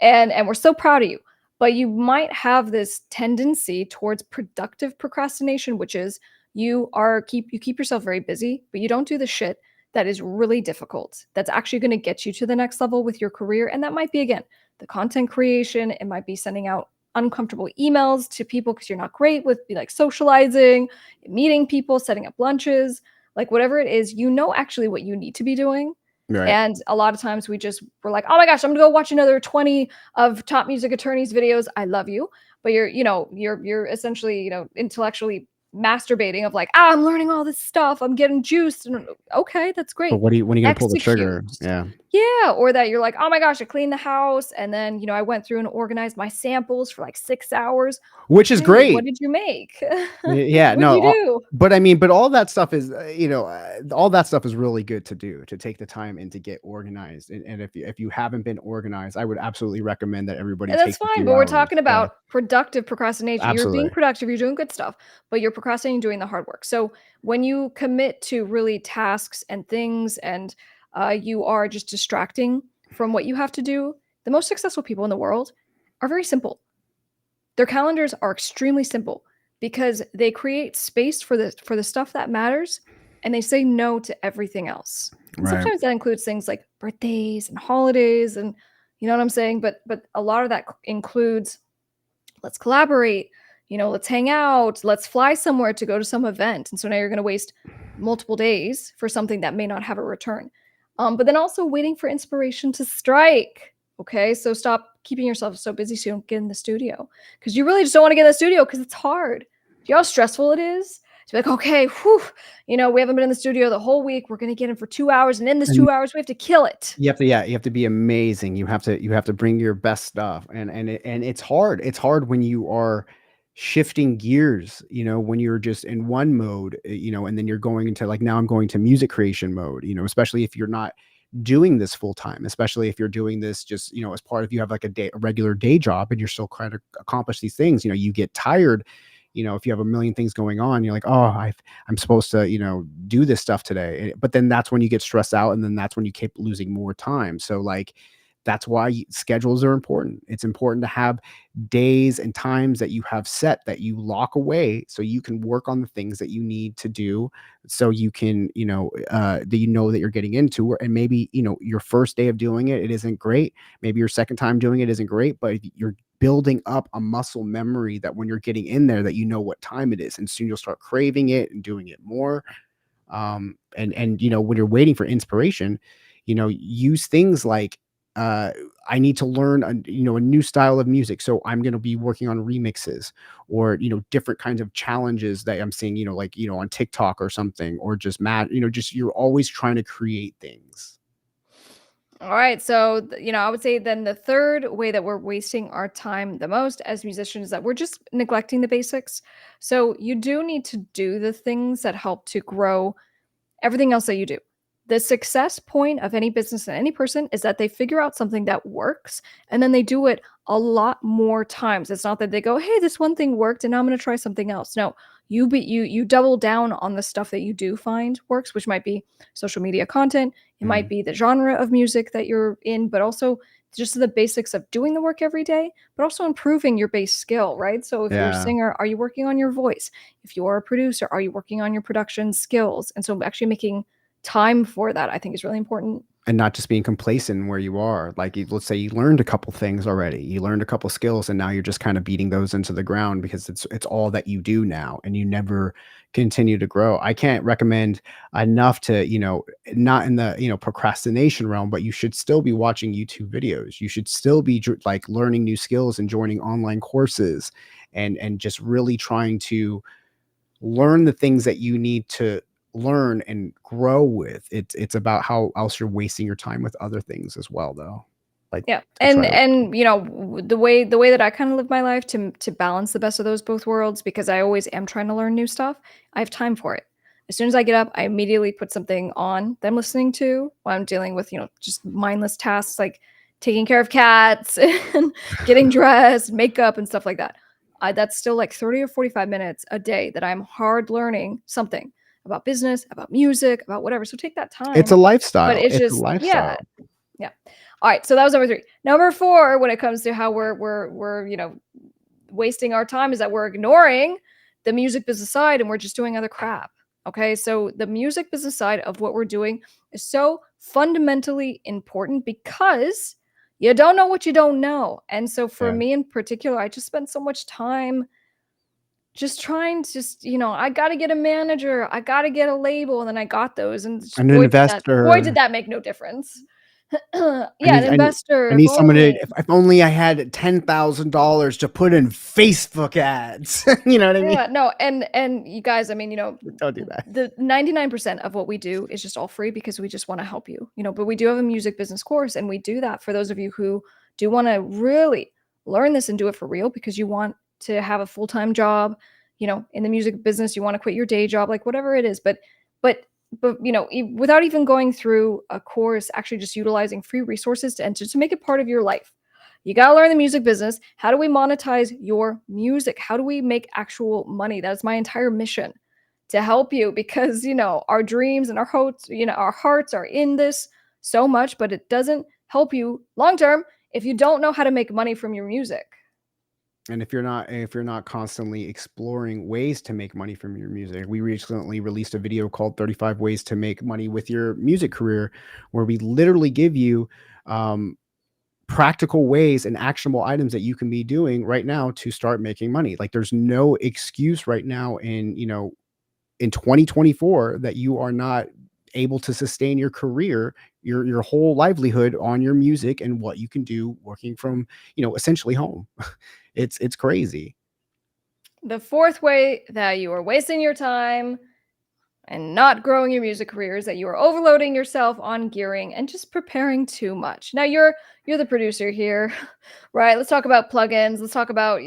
And we're so proud of you. But you might have this tendency towards productive procrastination, which is you keep yourself very busy, but you don't do the shit that is really difficult. That's actually going to get you to the next level with your career. And that might be, again, the content creation. It might be sending out uncomfortable emails to people because you're not great with like socializing, meeting people, setting up lunches, like whatever it is, actually what you need to be doing. Right. And a lot of times we're like, oh my gosh, I'm gonna go watch another 20 of top music attorneys videos. I love you. But you're essentially, intellectually masturbating of like, I'm learning all this stuff. I'm getting juiced. And okay, that's But great. when are you going to pull the Execute. trigger? Yeah. Yeah. Or that you're like, oh my gosh, I cleaned the house. And then, I went through and organized my samples for like 6 hours. Which is Okay, what great. did you make? Yeah, What'd no, you do? but I mean, but all that stuff is, all that stuff is really good to do, to take the time and to get organized. And if you haven't been organized, I would absolutely recommend that everybody And that's take a fine, few but we're hours. talking Yeah, about productive procrastination. You're being absolutely. productive, you're doing good stuff, but you're procrastinating doing the hard work. So when you commit to really tasks and things and you are just distracting from what you have to do, the most successful people in the world are very simple. Their calendars are extremely simple because they create space for the stuff that matters and they say no to everything else. And Right. sometimes that includes things like birthdays and holidays and you know what I'm saying? But a lot of that includes let's collaborate, let's hang out, let's fly somewhere to go to some event. And so now you're going to waste multiple days for something that may not have a return. But then also waiting for inspiration to strike. Okay, so stop keeping yourself so busy so you don't get in the studio because you really just don't want to get in the studio because it's hard. Do you know how stressful it is? To be like, okay, whew, we haven't been in the studio the whole week. We're going to get in for 2 hours. And in this And 2 hours, we have to kill it. you have to be amazing. You have to bring your best stuff. And it's hard. It's hard when you are shifting gears, when you're just in one mode, and then you're going into like, now I'm going to music creation mode, especially if you're not doing this full time, especially if you're doing this just, as part of, you have like a regular day job and you're still trying to accomplish these things, you get tired, if you have a million things going on, you're like, oh, I'm supposed to, do this stuff today. But then that's when you get stressed out. And then that's when you keep losing more time. So like, that's why schedules are important. It's important to have days and times that you have set that you lock away so you can work on the things that you need to do, so you can, that you're getting into. And maybe, your first day of doing it isn't great. Maybe your second time doing it isn't great, but you're building up a muscle memory that when you're getting in there, that you know what time it is. And soon you'll start craving it and doing it more. And when you're waiting for inspiration, use things like, uh I need to learn a new style of music, so I'm going to be working on remixes, or different kinds of challenges that I'm seeing, like on TikTok or something, or just just you're always trying to create things. All right. So, I would say then the third way that we're wasting our time the most as musicians is that we're just neglecting the basics. So, you do need to do the things that help to grow everything else that you do. The success point of any business and any person is that they figure out something that works and then they do it a lot more times. It's not that they go, "Hey, this one thing worked and now I'm going to try something else." No, you double down on the stuff that you do find works, which might be social media content, it might Mhm. be the genre of music that you're in, but also just the basics of doing the work every day, but also improving your base skill, right? So if you're a Yeah. singer, are you working on your voice? If you're a producer, are you working on your production skills? And so actually making time for that, I think, is really important. And not just being complacent where you are. Like, let's say you learned a couple things already. You learned a couple skills, and now you're just kind of beating those into the ground because it's all that you do now, and you never continue to grow. I can't recommend enough to, not in the, procrastination realm, but you should still be watching YouTube videos. You should still be like learning new skills and joining online courses, and just really trying to learn the things that you need to learn and grow with. It's about how else you're wasting your time with other things as well, though. Like, Yeah. to try to And the way that I kind of live my life to balance the best of those both worlds, because I always am trying to learn new stuff, I have time for it. As soon as I get up, I immediately put something on that I'm listening to while I'm dealing with, just mindless tasks like taking care of cats and getting dressed, makeup and stuff like that. That's still like 30 or 45 minutes a day that I'm hard learning something about business, about music, about whatever. So take that it's a time. But lifestyle. it's It's a just, yeah, lifestyle. yeah. All right, so that was number 3. Number 4, when it comes to how we're wasting our time, is that we're ignoring the music business side and we're just doing other crap. Okay, so the music business side of what we're doing is so fundamentally important because you don't know what you don't know. And so for Yeah. me in particular, I just spent so much time just trying to I got to get a manager, I got to get a label, and then I got those, and just An boy did investor. that make no difference. Yeah, I an need I need investor, I if need someone to only. if only I had $10,000 to put in Facebook ads. You know what I mean? Yeah, no, and you guys, I mean, Don't do that. the 99% of what we do is just all free because we just want to help you, but we do have a music business course, and we do that for those of you who do want to really learn this and do it for real because you want to have a full-time job, in the music business, you want to quit your day job, like whatever it is, but but without even going through a course, actually just utilizing free resources to enter to make it part of your life. You got to learn the music business. How do we monetize your music? How do we make actual money? That's my entire mission, to help you, because, our dreams and our hopes, our hearts are in this so much, but it doesn't help you long term if you don't know how to make money from your music. And if you're not constantly exploring ways to make money from your music, we recently released a video called 35 ways to make money with your music career, where we literally give you um, practical ways and actionable items that you can be doing right now to start making money. Like, there's no excuse right now in 2024 that you are not able to sustain your career, your whole livelihood on your music and what you can do working from, essentially home. It's crazy. The fourth way that you are wasting your time and not growing your music career is that you are overloading yourself on gearing and just preparing too much. Now you're the producer here, right? Let's talk about plugins. Let's talk about,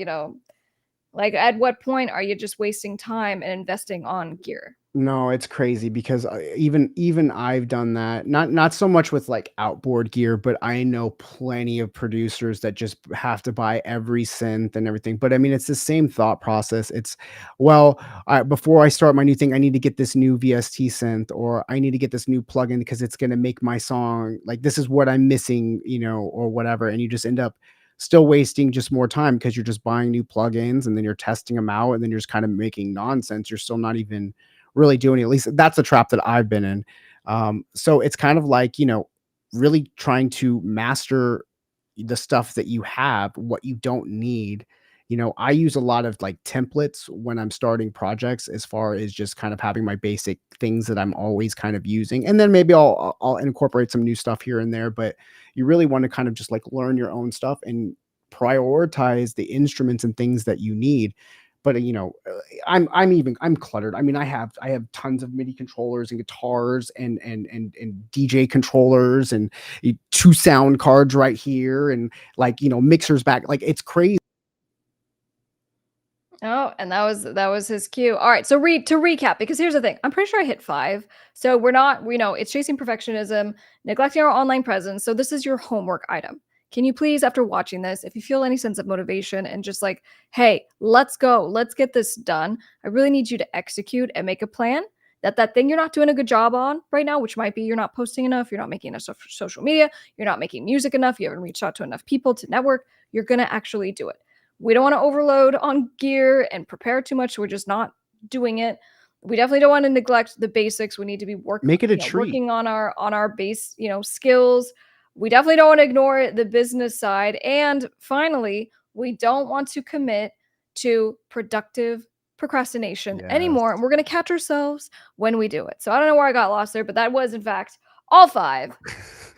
like, at what point are you just wasting time and investing on gear? No, it's crazy because even I've done that. Not so much with like outboard gear, but I know plenty of producers that just have to buy every synth and everything. But I mean, it's the same thought process. It's, well, before I start my new thing, I need to get this new VST synth, or I need to get this new plugin because it's going to make my song, like, this is what I'm missing, or whatever. And you just end up still wasting just more time because you're just buying new plugins and then you're testing them out and then you're just kind of making nonsense. You're still not even really doing it. At least that's a trap that I've been in. So it's kind of like, really trying to master the stuff that you have, what you don't need. I use a lot of like templates when I'm starting projects, as far as just kind of having my basic things that I'm always kind of using. And then maybe I'll incorporate some new stuff here and there, but you really want to kind of just like learn your own stuff and prioritize the instruments and things that you need. But I'm cluttered. I mean, I have tons of MIDI controllers and guitars and DJ controllers and two sound cards right here, and like, mixers back. Like, it's crazy. Oh, and that was his cue. All right, so to recap, because here's the thing. I'm pretty sure I hit 5. So we're not, we know it's chasing perfectionism, neglecting our online presence. So this is your homework item. Can you please, after watching this, if you feel any sense of motivation and just like, hey, let's go, let's get this done, I really need you to execute and make a plan that thing you're not doing a good job on right now, which might be you're not posting enough, you're not making enough social media, you're not making music enough, you haven't reached out to enough people to network, you're going to actually do it. We don't want to overload on gear and prepare too much. So we're just not doing it. We definitely don't want to neglect the basics. We need to be Make it a treat. working on our base, skills. We definitely don't want to ignore the business side. And finally, we don't want to commit to productive procrastination anymore. And Yes. we're going to catch ourselves when we do it. So I don't know where I got lost there, but that was in fact all 5.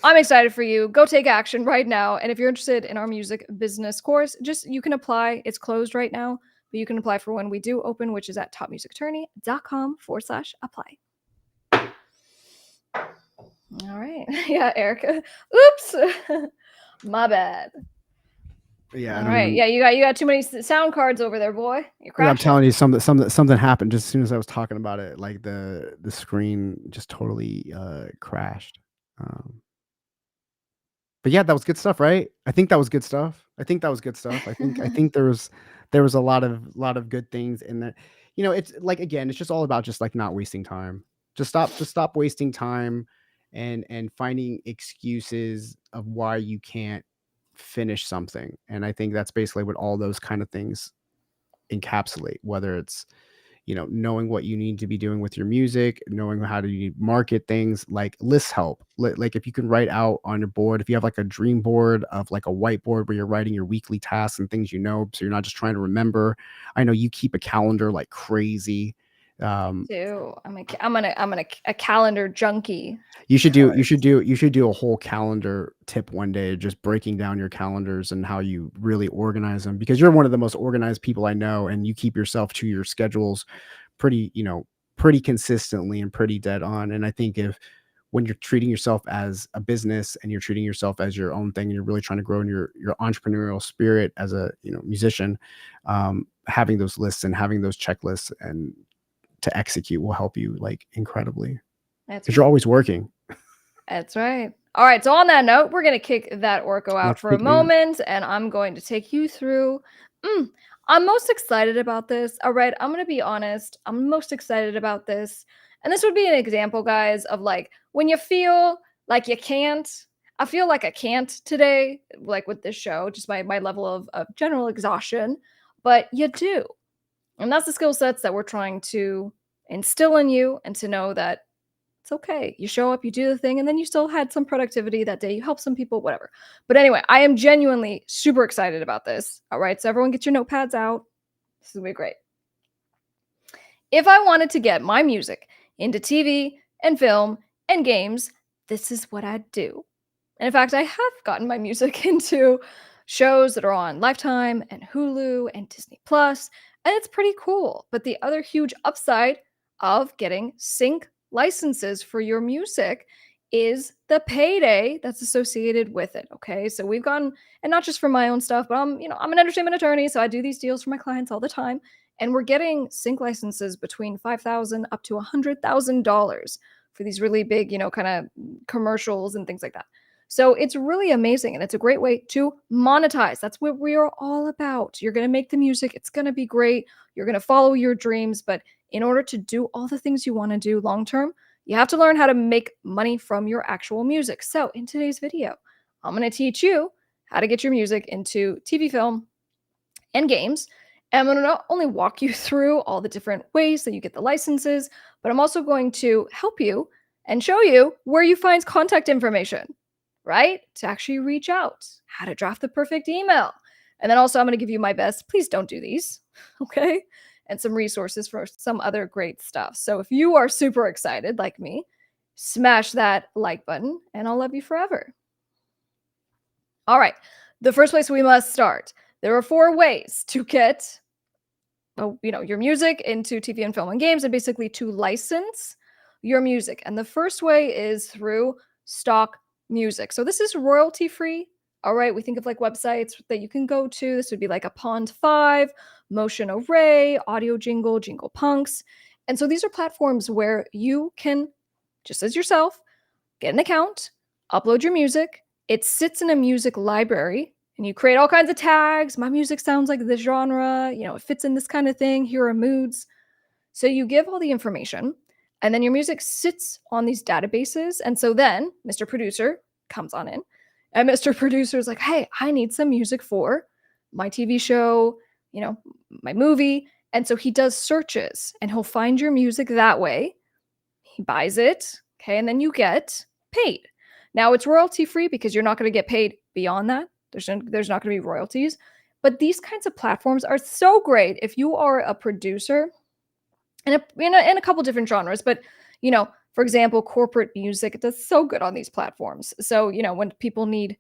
I'm excited for you. Go take action right now. And if you're interested in our music business course, you can apply. It's closed right now, but you can apply for when we do open, which is at topmusicattorney.com/apply. All right. Yeah, Erica. Oops. My bad. Yeah, All right. Yeah, you got too many sound cards over there, boy. You're crashing. I'm telling you, something happened just as soon as I was talking about it. Like the screen just totally crashed. But yeah, that was good stuff, right? I think that was good stuff. I think there was a lot of good things in that. It's like, again, it's just all about just like not wasting time. Just stop wasting time and finding excuses of why you can't finish something. And I think that's basically what all those kind of things encapsulate, whether it's knowing what you need to be doing with your music, knowing how to market things. Like lists help. Like if you can write out on your board, if you have like a dream board of like a whiteboard where you're writing your weekly tasks and things, so you're not just trying to remember. I know you keep a calendar like crazy. Too. I'm a calendar junkie. You should do a whole calendar tip one day, just breaking down your calendars and how you really organize them, because you're one of the most organized people I know, and you keep yourself to your schedules pretty consistently and pretty dead on. And I think when you're treating yourself as a business and you're treating yourself as your own thing, and you're really trying to grow in your entrepreneurial spirit as a musician, having those lists and having those checklists and to execute will help you like incredibly, because you're always working. That's right. All right. So on that note, we're going to kick that Orko out for a moment, and I'm going to take you through. I'm most excited about this. All right. I'm going to be honest. I'm most excited about this. And this would be an example, guys, of like when you feel like you can't. I feel like I can't today, like with this show, just my level of general exhaustion, but you do. And that's the skill sets that we're trying to instill in you, and to know that it's okay. You show up, you do the thing, and then you still had some productivity that day. You help some people, whatever. But anyway, I am genuinely super excited about this. All right. So everyone get your notepads out. This is going to be great. If I wanted to get my music into TV and film and games, this is what I'd do. And in fact, I have gotten my music into shows that are on Lifetime and Hulu and Disney Plus, and it's pretty cool. But the other huge upside of getting sync licenses for your music is the payday that's associated with it. Okay. So we've gone, and not just for my own stuff, but I'm an entertainment attorney, so I do these deals for my clients all the time. And we're getting sync licenses between $5,000 up to $100,000 for these really big, kind of commercials and things like that. So it's really amazing, and it's a great way to monetize. That's what we are all about. You're going to make the music. It's going to be great. You're going to follow your dreams. But in order to do all the things you want to do long term, you have to learn how to make money from your actual music. So in today's video, I'm going to teach you how to get your music into TV, film, and games. And I'm going to not only walk you through all the different ways that you get the licenses, but I'm also going to help you and show you where you find contact information, right? To actually reach out, how to draft the perfect email. And then also I'm going to give you my best. Please don't do these. Okay. And some resources for some other great stuff. So if you are super excited like me, smash that like button and I'll love you forever. All right. The first place we must start. There are 4 ways to get your music into TV and film and games, and basically to license your music. And the first way is through stock music. So this is royalty free. All right. We think of like websites that you can go to. This would be like a Pond5, Motion Array, Audio Jingle, Jingle Punks. And so these are platforms where you can, just as yourself, get an account, upload your music. It sits in a music library, and you create all kinds of tags. My music sounds like this genre. It fits in this kind of thing. Here are moods. So you give all the information, And then your music sits on these databases. And so then Mr. Producer comes on in, and Mr. Producer is like, hey, I need some music for my TV show, my movie. And so he does searches and he'll find your music that way. He buys it. Okay. And then you get paid. Now it's royalty free because you're not going to get paid beyond that. There's not going to be royalties. But these kinds of platforms are so great if you are a producer in a couple different genres. But, for example, corporate music does so good on these platforms. So, when people need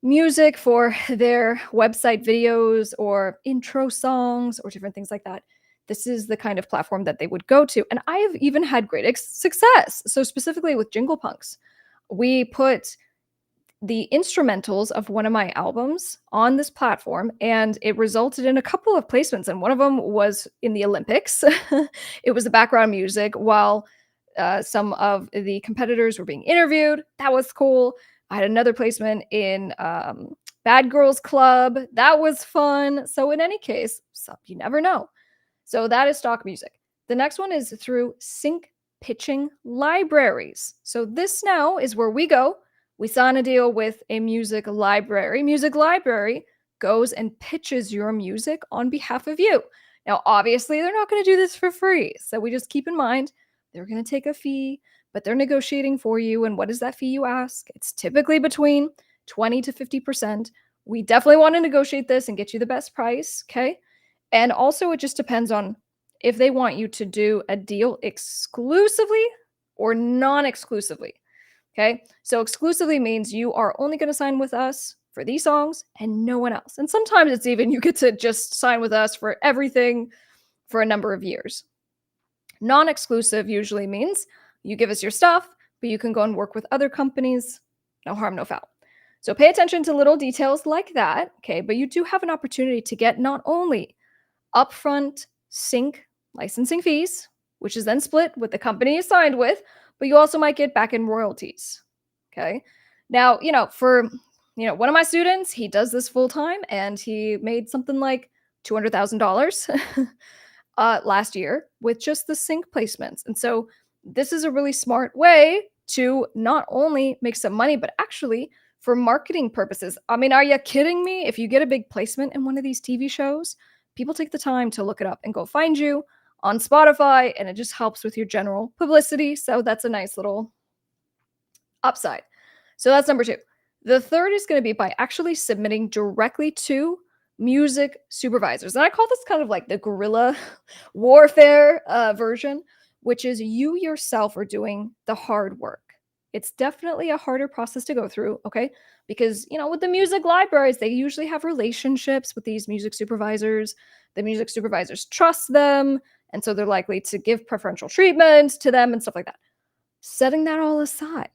music for their website videos or intro songs or different things like that, this is the kind of platform that they would go to. And I have even had great success. So specifically with Jingle Punks, we put the instrumentals of one of my albums on this platform, and it resulted in a couple of placements. And one of them was in the Olympics. It was the background music while some of the competitors were being interviewed. That was cool. I had another placement in Bad Girls Club. That was fun. So in any case, you never know. So that is stock music. The next one is through sync pitching libraries. So this now is where we go. We sign a deal with a music library. Music library goes and pitches your music on behalf of you. Now, obviously, they're not going to do this for free. So we just keep in mind they're going to take a fee, but they're negotiating for you. And what is that fee, you ask? It's typically between 20 to 50%. We definitely want to negotiate this and get you the best price. Okay. And also, it just depends on if they want you to do a deal exclusively or non-exclusively. Okay. So exclusively means you are only going to sign with us for these songs and no one else. And sometimes it's even you get to just sign with us for everything for a number of years. Non-exclusive usually means you give us your stuff, but you can go and work with other companies. No harm, no foul. So pay attention to little details like that. Okay. But you do have an opportunity to get not only upfront sync licensing fees, which is then split with the company you signed with, but you also might get back in royalties. Okay. Now, for, one of my students, he does this full time and he made something like $200,000 last year with just the sync placements. And so this is a really smart way to not only make some money, but actually for marketing purposes. I mean, are you kidding me? If you get a big placement in one of these TV shows, people take the time to look it up and go find you on Spotify, and it just helps with your general publicity. So that's a nice little upside. So that's number 2. The third is going to be by actually submitting directly to music supervisors. And I call this kind of like the guerrilla warfare version, which is you yourself are doing the hard work. It's definitely a harder process to go through, okay? Because, with the music libraries, they usually have relationships with these music supervisors. The music supervisors trust them, and so they're likely to give preferential treatment to them and stuff like that. Setting that all aside,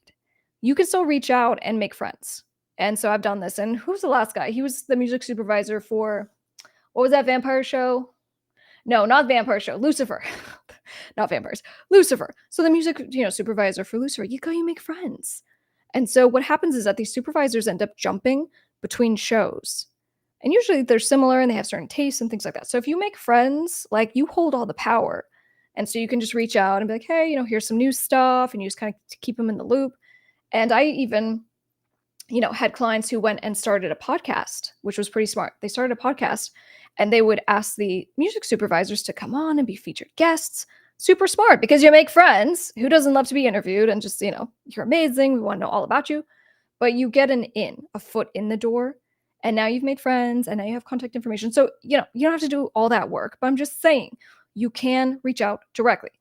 you can still reach out and make friends. And so I've done this. And who's the last guy? He was the music supervisor for, what was that vampire show? No, not vampire show. Lucifer. Not vampires. Lucifer. So the music, supervisor for Lucifer, you make friends. And so what happens is that these supervisors end up jumping between shows. And usually they're similar and they have certain tastes and things like that. So if you make friends, like you hold all the power. And so you can just reach out and be like, hey, here's some new stuff. And you just kind of keep them in the loop. And I even, had clients who went and started a podcast, which was pretty smart. They started a podcast and they would ask the music supervisors to come on and be featured guests. Super smart because you make friends. Who doesn't love to be interviewed and just, you're amazing. We want to know all about you. But you get a foot in the door. And now you've made friends and now you have contact information. So, you don't have to do all that work. But I'm just saying you can reach out directly.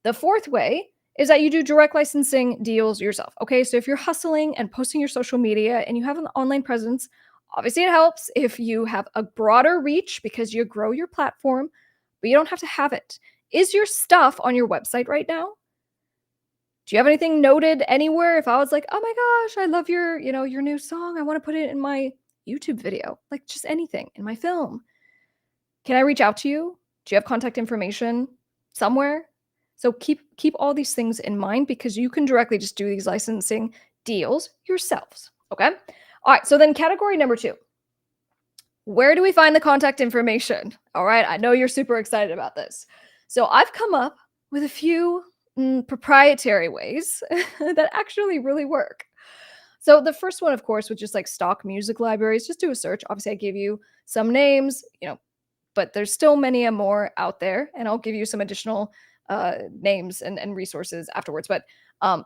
The fourth way is that you do direct licensing deals yourself. Okay, so if you're hustling and posting your social media and you have an online presence, obviously it helps if you have a broader reach because you grow your platform, but you don't have to have it. Is your stuff on your website right now? Do you have anything noted anywhere? If I was like, oh my gosh, I love your new song. I want to put it in my YouTube video, like just anything in my film. Can I reach out to you? Do you have contact information somewhere? So keep all these things in mind because you can directly just do these licensing deals yourselves. Okay. All right. So then category number 2, where do we find the contact information? All right. I know you're super excited about this. So I've come up with a few proprietary ways that actually really work. So the first one, of course, which is like stock music libraries, just do a search. Obviously, I gave you some names, but there's still many more out there, and I'll give you some additional names and resources afterwards. But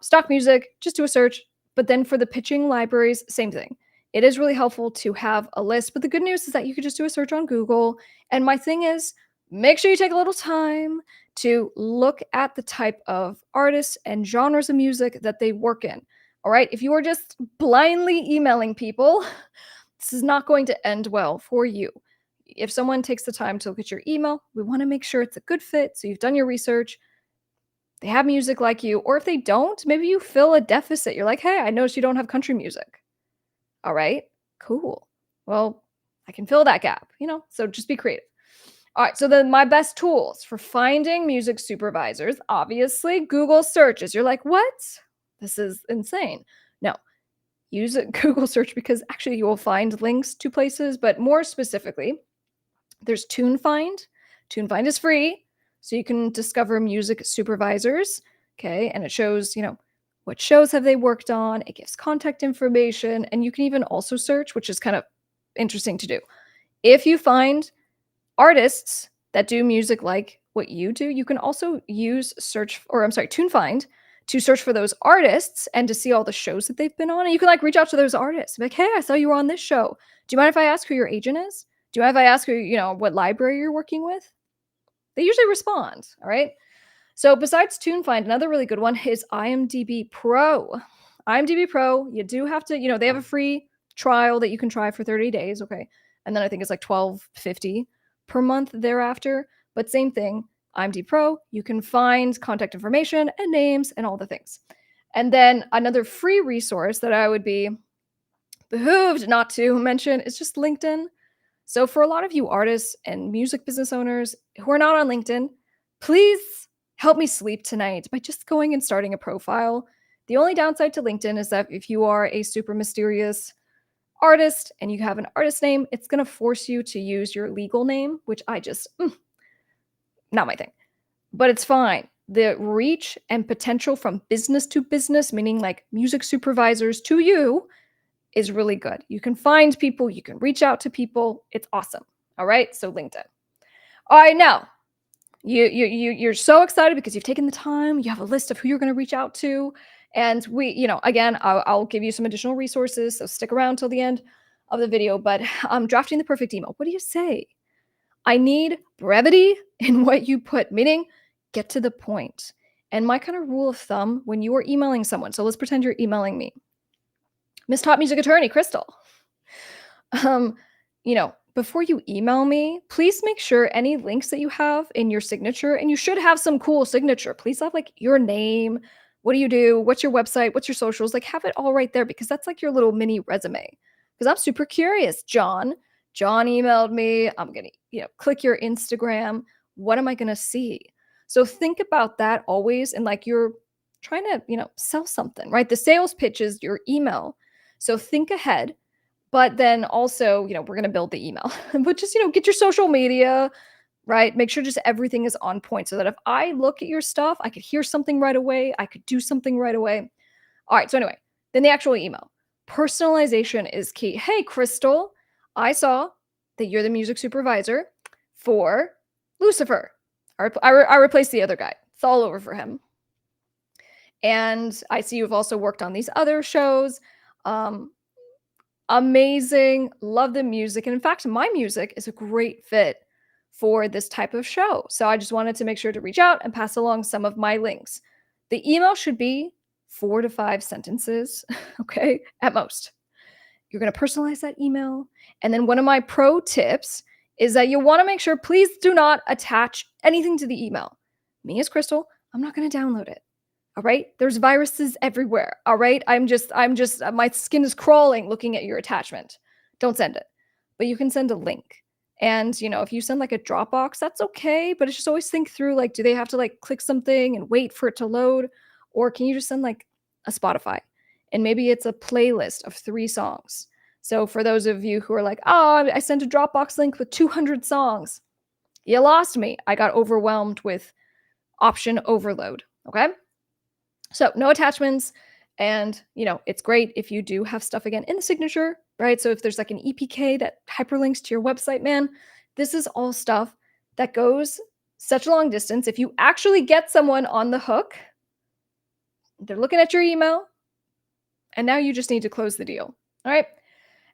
stock music, just do a search. But then for the pitching libraries, same thing. It is really helpful to have a list. But the good news is that you could just do a search on Google. And my thing is, make sure you take a little time to look at the type of artists and genres of music that they work in. All right. If you are just blindly emailing people, this is not going to end well for you. If someone takes the time to look at your email, we want to make sure it's a good fit. So you've done your research, they have music like you, or if they don't, maybe you fill a deficit. You're like, hey, I noticed you don't have country music. All right, cool. Well, I can fill that gap, so just be creative. All right, so then my best tools for finding music supervisors, obviously, Google searches. You're like, what? This is insane. No, use a Google search because actually you will find links to places, but more specifically, there's TuneFind. TuneFind is free, so you can discover music supervisors, okay? And it shows, what shows have they worked on? It gives contact information, and you can even also search, which is kind of interesting to do. If you find artists that do music like what you do, you can also use TuneFind to search for those artists and to see all the shows that they've been on. And you can reach out to those artists. Like, hey, I saw you were on this show. Do you mind if I ask who your agent is? Do you mind if I ask who, what library you're working with? They usually respond. All right. So besides TuneFind, another really good one is IMDb Pro. IMDb Pro, you do have to, they have a free trial that you can try for 30 days. Okay. And then I think it's like $12.50 per month thereafter. But same thing, IMDb Pro, you can find contact information and names and all the things. And then another free resource that I would be behooved not to mention is just LinkedIn. So for a lot of you artists and music business owners who are not on LinkedIn, please help me sleep tonight by just going and starting a profile. The only downside to LinkedIn is that if you are a super mysterious artist and you have an artist name, it's going to force you to use your legal name, which I just, not my thing. But it's fine. The reach and potential from business to business, meaning like music supervisors to you, is really good. You can find people, you can reach out to people. It's awesome. All right. So LinkedIn. All right. Now you're so excited because you've taken the time. You have a list of who you're going to reach out to. And again, I'll give you some additional resources. So stick around till the end of the video, but I'm drafting the perfect email. What do you say? I need brevity in what you put, meaning get to the point. And my kind of rule of thumb when you are emailing someone, so let's pretend you're emailing me. Miss Top Music Attorney, Krystle. Before you email me, please make sure any links that you have in your signature, and you should have some cool signature. Please have your name. What do you do? What's your website? What's your socials? Have it all right there because that's like your little mini resume. Because I'm super curious. John emailed me. I'm going to, click your Instagram. What am I going to see? So think about that always. And you're trying to, sell something, right? The sales pitch is your email. So think ahead, but then also, we're going to build the email, but just, get your social media, right? Make sure just everything is on point so that if I look at your stuff, I could hear something right away. I could do something right away. All right. So anyway, then the actual email. Personalization is key. Hey, Krystle, I saw that you're the music supervisor for Lucifer. I replaced the other guy. It's all over for him. And I see you've also worked on these other shows. Amazing. Love the music. And in fact, my music is a great fit for this type of show. So I just wanted to make sure to reach out and pass along some of my links. The email should be 4 to 5 sentences, okay, at most. You're going to personalize that email. And then one of my pro tips is that you want to make sure, please do not attach anything to the email. Me as Krystle, I'm not going to download it. All right. There's viruses everywhere. All right. I'm just, my skin is crawling looking at your attachment. Don't send it. But you can send a link. And, if you send a Dropbox, that's okay. But it's just always think through, do they have to click something and wait for it to load? Or can you just send a Spotify? And maybe it's a playlist of 3 songs. So for those of you who are I sent a Dropbox link with 200 songs. You lost me. I got overwhelmed with option overload. Okay. So no attachments. And, it's great if you do have stuff again in the signature, right? So if there's like an EPK that hyperlinks to your website, man, this is all stuff that goes such a long distance. If you actually get someone on the hook, they're looking at your email, and now you just need to close the deal. All right.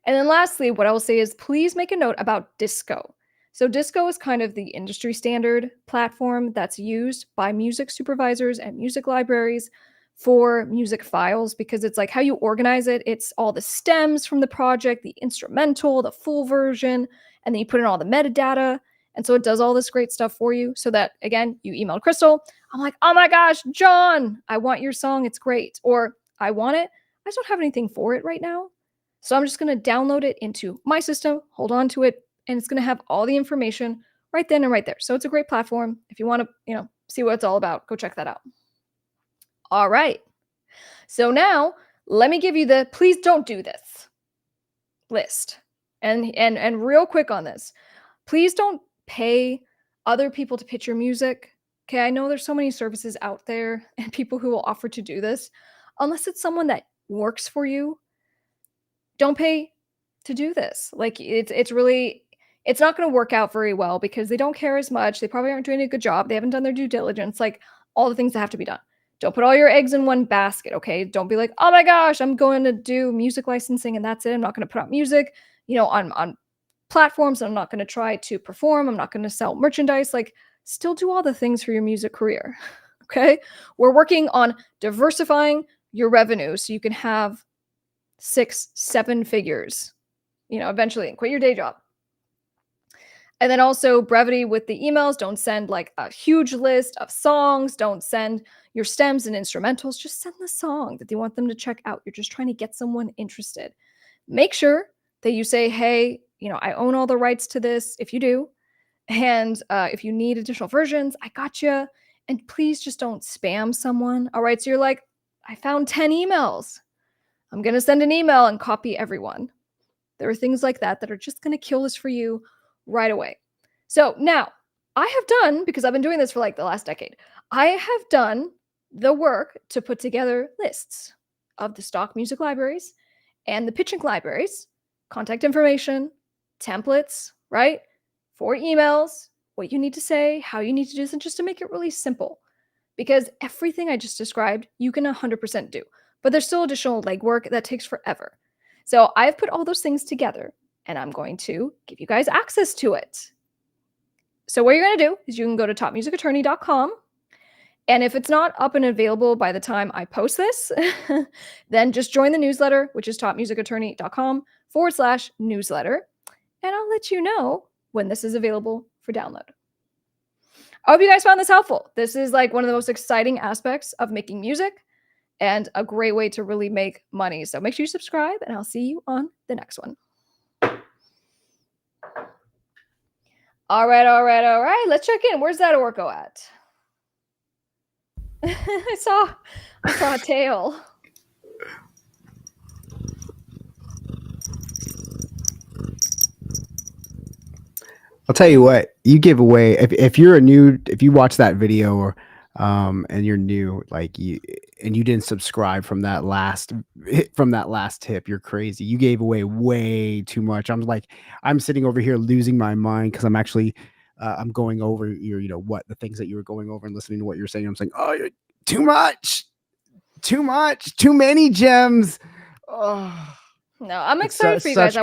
And then lastly, what I will say is please make a note about Disco. So Disco is kind of the industry standard platform that's used by music supervisors and music libraries for music files because it's like how you organize it. It's all the stems from the project, the instrumental, the full version, and then you put in all the metadata. And so it does all this great stuff for you so that, again, you emailed Krystle. I'm like, oh my gosh, John, I want your song. It's great. Or I want it. I just don't have anything for it right now. So I'm just going to download it into my system, hold on to it, and it's going to have all the information right then and right there. So it's a great platform. If you want to, see what it's all about, go check that out. All right. So now let me give you the please don't do this list. And real quick on this. Please don't pay other people to pitch your music. Okay, I know there's so many services out there and people who will offer to do this. Unless it's someone that works for you, don't pay to do this. Like it's really it's not going to work out very well because they don't care as much. They probably aren't doing a good job. They haven't done their due diligence, like all the things that have to be done. Don't put all your eggs in one basket, okay? Don't be like, "Oh my gosh, I'm going to do music licensing and that's it. I'm not going to put out music, on platforms. I'm not going to try to perform. I'm not going to sell merchandise." Like still do all the things for your music career. Okay? We're working on diversifying your revenue so you can have 6, 7 figures, eventually, and quit your day job. And then also brevity with the emails. Don't send like a huge list of songs. Don't send your stems and instrumentals. Just send the song that you want them to check out. You're just trying to get someone interested. Make sure that you say, hey, I own all the rights to this if you do. And if you need additional versions, I got you. And please just don't spam someone. All right. So you're like, I found 10 emails. I'm going to send an email and copy everyone. There are things like that that are just going to kill this for you right away. So now I have done, because I've been doing this for like the last decade, I have done the work to put together lists of the stock music libraries and the pitching libraries, contact information, templates, right? For emails, what you need to say, how you need to do this, and just to make it really simple. Because everything I just described, you can 100% do, but there's still additional legwork that takes forever. So I've put all those things together and I'm going to give you guys access to it. So what you're going to do is you can go to topmusicattorney.com. And if it's not up and available by the time I post this, then just join the newsletter, which is topmusicattorney.com/newsletter. And I'll let you know when this is available for download. I hope you guys found this helpful. This is like one of the most exciting aspects of making music and a great way to really make money. So make sure you subscribe and I'll see you on the next one. All right. Let's check in. Where's that Orko at? I saw a tail. I'll tell you what, you give away if you watch that video or and you're new, like you didn't subscribe from that last tip, you're crazy. You gave away way too much. I'm sitting over here losing my mind because I'm actually I'm going over your the things that you were going over and listening to what you're saying. I'm saying, oh, you're too much, too many gems. Oh. No, I'm excited for you guys. I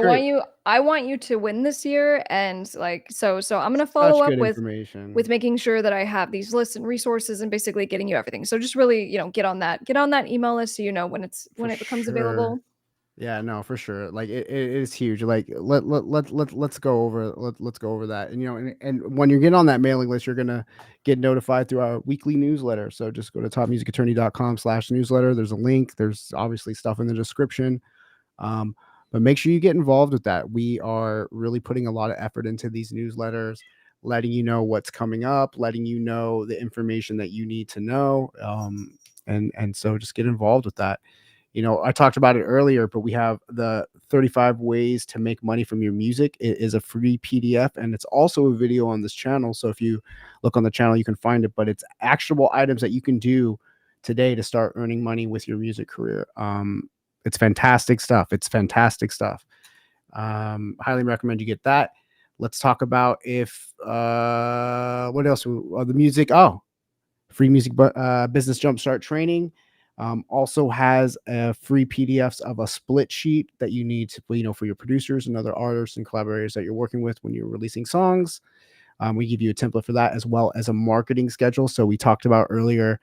want you to win this year, and like so I'm gonna follow up with making sure that I have these lists and resources and basically getting you everything. So just really, get on that email list so you know when it becomes available. Yeah, no, for sure. Like it is huge. Like let's go over that. And and when you're getting on that mailing list, you're gonna get notified through our weekly newsletter. So just go to topmusicattorney.com/newsletter. There's a link. There's obviously stuff in the description. But make sure you get involved with that. We are really putting a lot of effort into these newsletters, letting you know what's coming up, letting you know the information that you need to know. And so just get involved with that. I talked about it earlier, but we have the 35 ways to make money from your music. It is a free PDF, and it's also a video on this channel. So if you look on the channel, you can find it, but it's actionable items that you can do today to start earning money with your music career. It's fantastic stuff. It's fantastic stuff. Highly recommend you get that. Let's talk about what else? The music. Oh, free music business jumpstart training. Also has free PDFs of a split sheet that you need to, for your producers and other artists and collaborators that you're working with when you're releasing songs. We give you a template for that, as well as a marketing schedule. So we talked about earlier,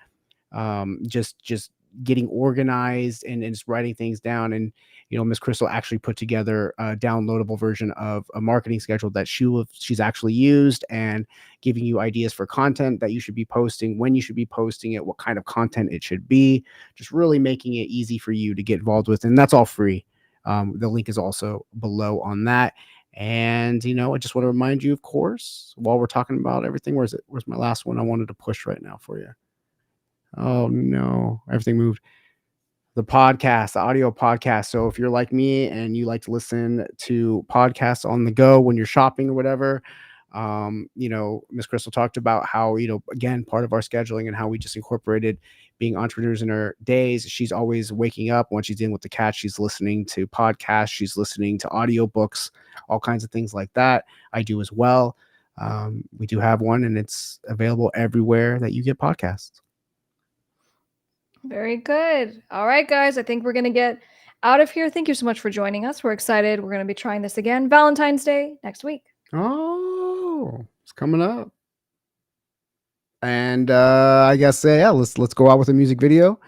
just getting organized and just writing things down. And Miss Krystle actually put together a downloadable version of a marketing schedule that she's actually used, and giving you ideas for content that you should be posting, when you should be posting it, what kind of content it should be, just really making it easy for you to get involved with. And that's all free. The link is also below on that. And I just want to remind you, of course, while we're talking about everything, where's my last one I wanted to push right now for you? Oh no, everything moved. The podcast, the audio podcast. So if you're like me and you like to listen to podcasts on the go when you're shopping or whatever, Miss Krystle talked about how, again, part of our scheduling and how we just incorporated being entrepreneurs in her days. She's always waking up when she's dealing with the cat. She's listening to podcasts. She's listening to audiobooks, all kinds of things like that. I do as well. We do have one, and it's available everywhere that you get podcasts. Very good. All right, guys. I think we're going to get out of here. Thank you so much for joining us. We're excited. We're going to be trying this again Valentine's Day next week. Oh, it's coming up. And I guess, let's go out with a music video.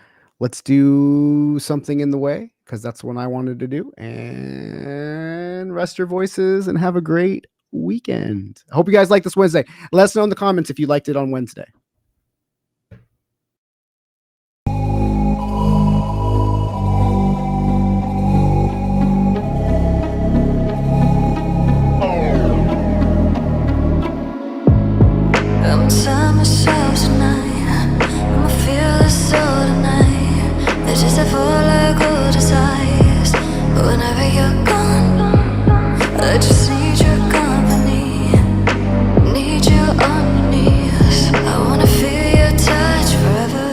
Let's do Something in the Way, because that's what I wanted to do. And rest your voices and have a great weekend. I hope you guys like this Wednesday. Let us know in the comments if you liked it on Wednesday. Myself tonight, I'ma feel this soul tonight. It's just a full like old desires. But whenever you're gone, I just need your company. Need you on your knees. I wanna feel your touch forever.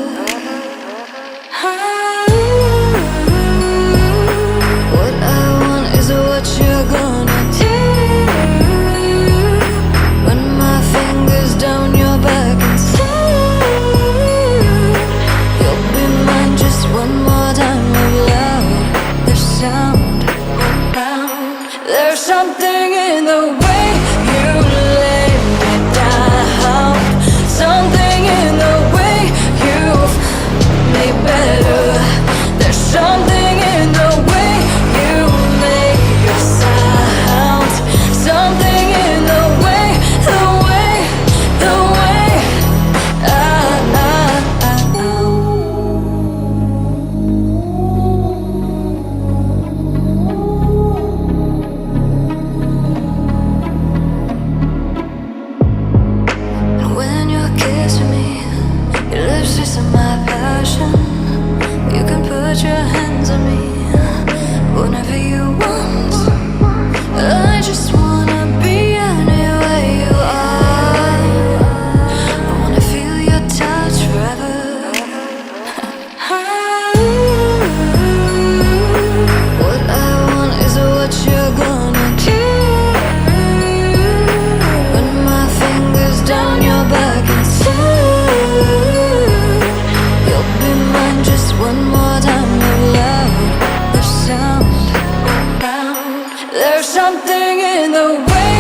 What I want is what you're gonna do. Run my fingers down your back. One more time of loud, the sound. There's something in the way you lay me down. Something in the way you make better. There's something in the way you make your sound. Something in the way put your hands on me whenever you want. I just wanna be anywhere you are. I wanna feel your touch forever. What I want is what you're gonna do. Run my fingers down your back and you'll be mine just one more time. Loud, the sound. There's something in the way